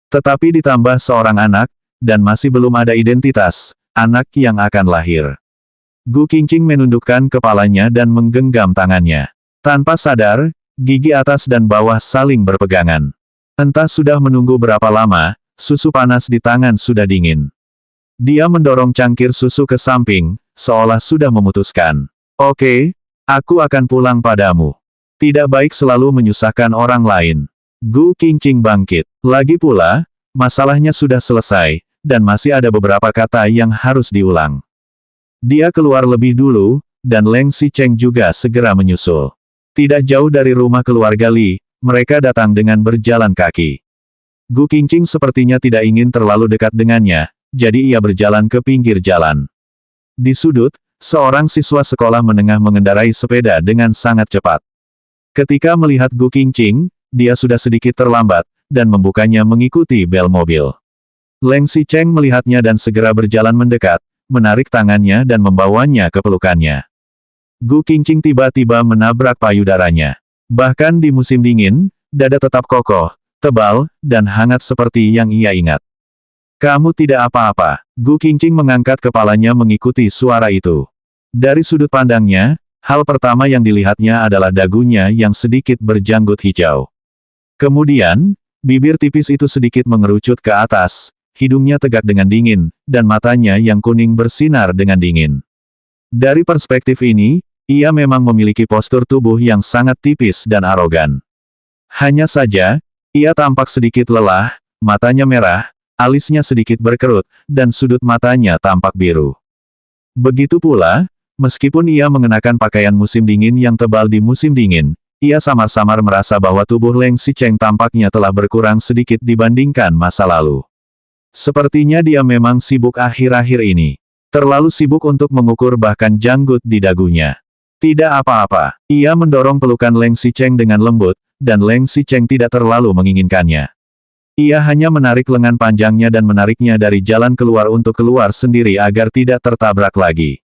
Tetapi ditambah seorang anak, dan masih belum ada identitas, anak yang akan lahir. Gu Qingqing menundukkan kepalanya dan menggenggam tangannya. Tanpa sadar, gigi atas dan bawah saling berpegangan. Entah sudah menunggu berapa lama, susu panas di tangan sudah dingin. Dia mendorong cangkir susu ke samping, seolah sudah memutuskan. Oke, aku akan pulang padamu. Tidak baik selalu menyusahkan orang lain. Gu Qingqing bangkit. Lagi pula, masalahnya sudah selesai, dan masih ada beberapa kata yang harus diulang. Dia keluar lebih dulu, dan Leng Xicheng juga segera menyusul. Tidak jauh dari rumah keluarga Li, mereka datang dengan berjalan kaki. Gu Qingqing sepertinya tidak ingin terlalu dekat dengannya, jadi ia berjalan ke pinggir jalan. Di sudut, seorang siswa sekolah menengah mengendarai sepeda dengan sangat cepat. Ketika melihat Gu Qingqing, dia sudah sedikit terlambat, dan membukanya mengikuti bel mobil. Leng Xicheng melihatnya dan segera berjalan mendekat, menarik tangannya dan membawanya ke pelukannya. Gu Qingqing tiba-tiba menabrak payudaranya. Bahkan di musim dingin, dada tetap kokoh, tebal, dan hangat seperti yang ia ingat. Kamu tidak apa-apa. Gu Qingqing mengangkat kepalanya mengikuti suara itu. Dari sudut pandangnya, hal pertama yang dilihatnya adalah dagunya yang sedikit berjanggut hijau. Kemudian, bibir tipis itu sedikit mengerucut ke atas, hidungnya tegak dengan dingin, dan matanya yang kuning bersinar dengan dingin. Dari perspektif ini, ia memang memiliki postur tubuh yang sangat tipis dan arogan. Hanya saja, ia tampak sedikit lelah, matanya merah, alisnya sedikit berkerut, dan sudut matanya tampak biru. Begitu pula, meskipun ia mengenakan pakaian musim dingin yang tebal di musim dingin, ia samar-samar merasa bahwa tubuh Leng Xicheng tampaknya telah berkurang sedikit dibandingkan masa lalu. Sepertinya dia memang sibuk akhir-akhir ini. Terlalu sibuk untuk mengukur bahkan janggut di dagunya. Tidak apa-apa. Ia mendorong pelukan Leng Xicheng dengan lembut, dan Leng Xicheng tidak terlalu menginginkannya. Ia hanya menarik lengan panjangnya dan menariknya dari jalan keluar untuk keluar sendiri agar tidak tertabrak lagi.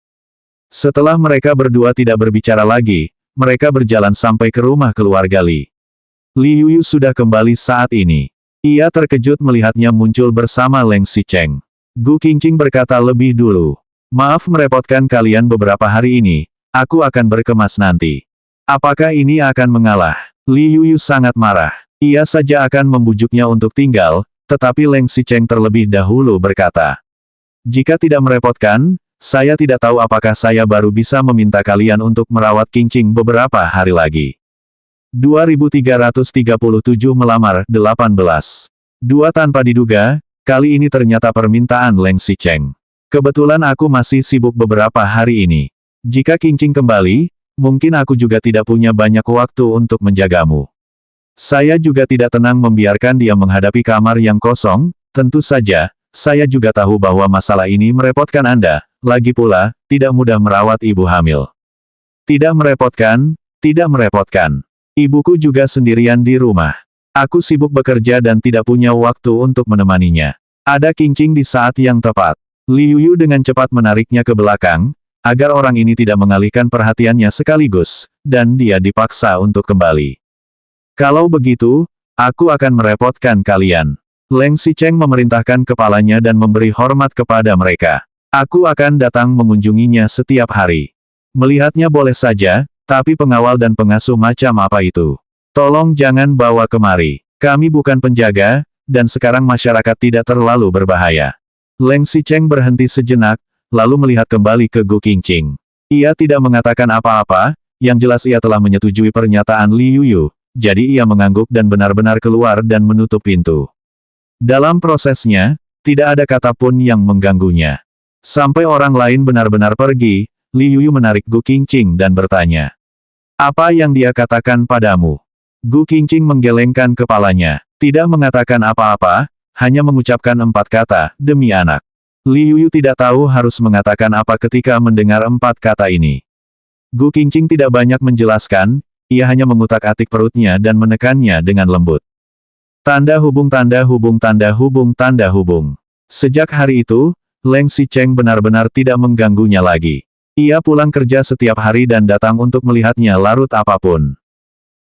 Setelah mereka berdua tidak berbicara lagi, mereka berjalan sampai ke rumah keluarga Li. Li Yuyu sudah kembali saat ini. Ia terkejut melihatnya muncul bersama Leng Xicheng. Gu Qingqing berkata lebih dulu. Maaf merepotkan kalian beberapa hari ini, aku akan berkemas nanti. Apakah ini akan mengalah? Li Yuyu sangat marah. Ia saja akan membujuknya untuk tinggal, tetapi Leng Xicheng terlebih dahulu berkata. Jika tidak merepotkan, saya tidak tahu apakah saya baru bisa meminta kalian untuk merawat Qingqing beberapa hari lagi. 2337 melamar 18. Dua tanpa diduga, kali ini ternyata permintaan Leng Xicheng. Kebetulan aku masih sibuk beberapa hari ini. Jika Qingqing kembali, mungkin aku juga tidak punya banyak waktu untuk menjagamu. Saya juga tidak tenang membiarkan dia menghadapi kamar yang kosong, tentu saja, saya juga tahu bahwa masalah ini merepotkan Anda, lagi pula, tidak mudah merawat ibu hamil. Tidak merepotkan, tidak merepotkan. Ibuku juga sendirian di rumah. Aku sibuk bekerja dan tidak punya waktu untuk menemaninya. Ada Qingqing di saat yang tepat. Li Yuyu dengan cepat menariknya ke belakang, agar orang ini tidak mengalihkan perhatiannya sekaligus, dan dia dipaksa untuk kembali. Kalau begitu, aku akan merepotkan kalian. Leng Xicheng memerintahkan kepalanya dan memberi hormat kepada mereka. Aku akan datang mengunjunginya setiap hari. Melihatnya boleh saja, tapi pengawal dan pengasuh macam apa itu? Tolong jangan bawa kemari. Kami bukan penjaga, dan sekarang masyarakat tidak terlalu berbahaya. Leng Xicheng berhenti sejenak, lalu melihat kembali ke Gu Qingqing. Ia tidak mengatakan apa-apa, yang jelas ia telah menyetujui pernyataan Li Yuyu, jadi ia mengangguk dan benar-benar keluar dan menutup pintu. Dalam prosesnya, tidak ada kata pun yang mengganggunya. Sampai orang lain benar-benar pergi, Li Yuyu menarik Gu Qingqing dan bertanya. Apa yang dia katakan padamu? Gu Qingqing menggelengkan kepalanya, tidak mengatakan apa-apa, hanya mengucapkan 4 kata, demi anak. Li Yuyu tidak tahu harus mengatakan apa ketika mendengar 4 kata ini. Gu Qingqing tidak banyak menjelaskan, ia hanya mengutak-atik perutnya dan menekannya dengan lembut. Tanda hubung tanda hubung tanda hubung tanda hubung. Sejak hari itu, Leng Xicheng benar-benar tidak mengganggunya lagi. Ia pulang kerja setiap hari dan datang untuk melihatnya larut apapun.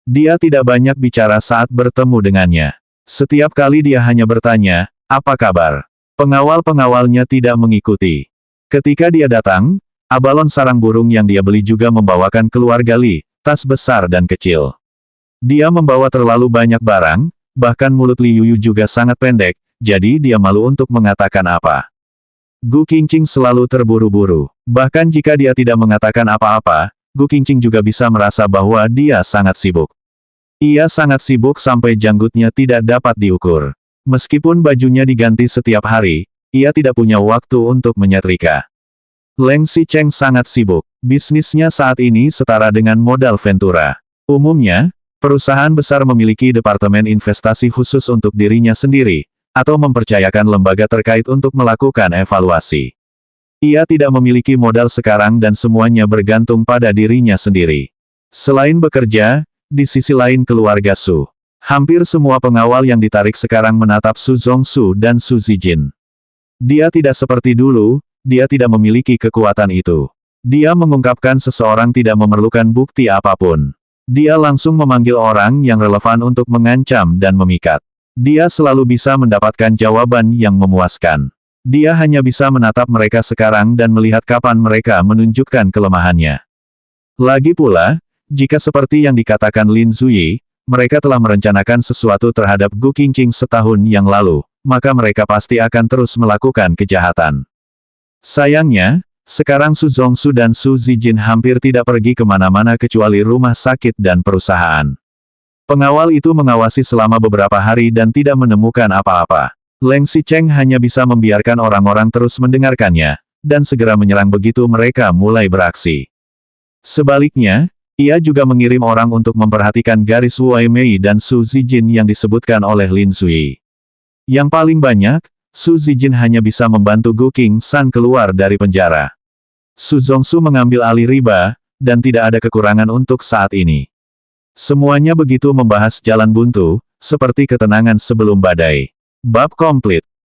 Dia tidak banyak bicara saat bertemu dengannya. Setiap kali dia hanya bertanya, apa kabar? Pengawal-pengawalnya tidak mengikuti. Ketika dia datang, abalon sarang burung yang dia beli juga membawakan keluarga Li, tas besar dan kecil. Dia membawa terlalu banyak barang, bahkan mulut Li Yuyu juga sangat pendek, jadi dia malu untuk mengatakan apa. Gu Qingqing selalu terburu-buru. Bahkan jika dia tidak mengatakan apa-apa, Gu Qingqing juga bisa merasa bahwa dia sangat sibuk. Ia sangat sibuk sampai janggutnya tidak dapat diukur. Meskipun bajunya diganti setiap hari, ia tidak punya waktu untuk menyetrika. Leng Xicheng sangat sibuk. Bisnisnya saat ini setara dengan modal Ventura. Umumnya, perusahaan besar memiliki departemen investasi khusus untuk dirinya sendiri, atau mempercayakan lembaga terkait untuk melakukan evaluasi. Ia tidak memiliki modal sekarang dan semuanya bergantung pada dirinya sendiri. Selain bekerja, di sisi lain keluarga Su. Hampir semua pengawal yang ditarik sekarang menatap Su Zongsu dan Su Zijin. Dia tidak seperti dulu, dia tidak memiliki kekuatan itu. Dia mengungkapkan seseorang tidak memerlukan bukti apapun. Dia langsung memanggil orang yang relevan untuk mengancam dan memikat. Dia selalu bisa mendapatkan jawaban yang memuaskan. Dia hanya bisa menatap mereka sekarang dan melihat kapan mereka menunjukkan kelemahannya. Lagi pula, jika seperti yang dikatakan Lin Zuyi, mereka telah merencanakan sesuatu terhadap Gu Qingqing setahun yang lalu, maka mereka pasti akan terus melakukan kejahatan. Sayangnya, sekarang Su Zongsu dan Su Zijin hampir tidak pergi kemana-mana kecuali rumah sakit dan perusahaan. Pengawal itu mengawasi selama beberapa hari dan tidak menemukan apa-apa. Leng Xicheng hanya bisa membiarkan orang-orang terus mendengarkannya, dan segera menyerang begitu mereka mulai beraksi. Sebaliknya, ia juga mengirim orang untuk memperhatikan garis Wei Mei dan Su Zijin yang disebutkan oleh Lin Sui. Yang paling banyak, Su Zijin hanya bisa membantu Gu Qingsan keluar dari penjara. Su Zongsu mengambil alih riba, dan tidak ada kekurangan untuk saat ini. Semuanya begitu membahas jalan buntu, seperti ketenangan sebelum badai. Bab komplit.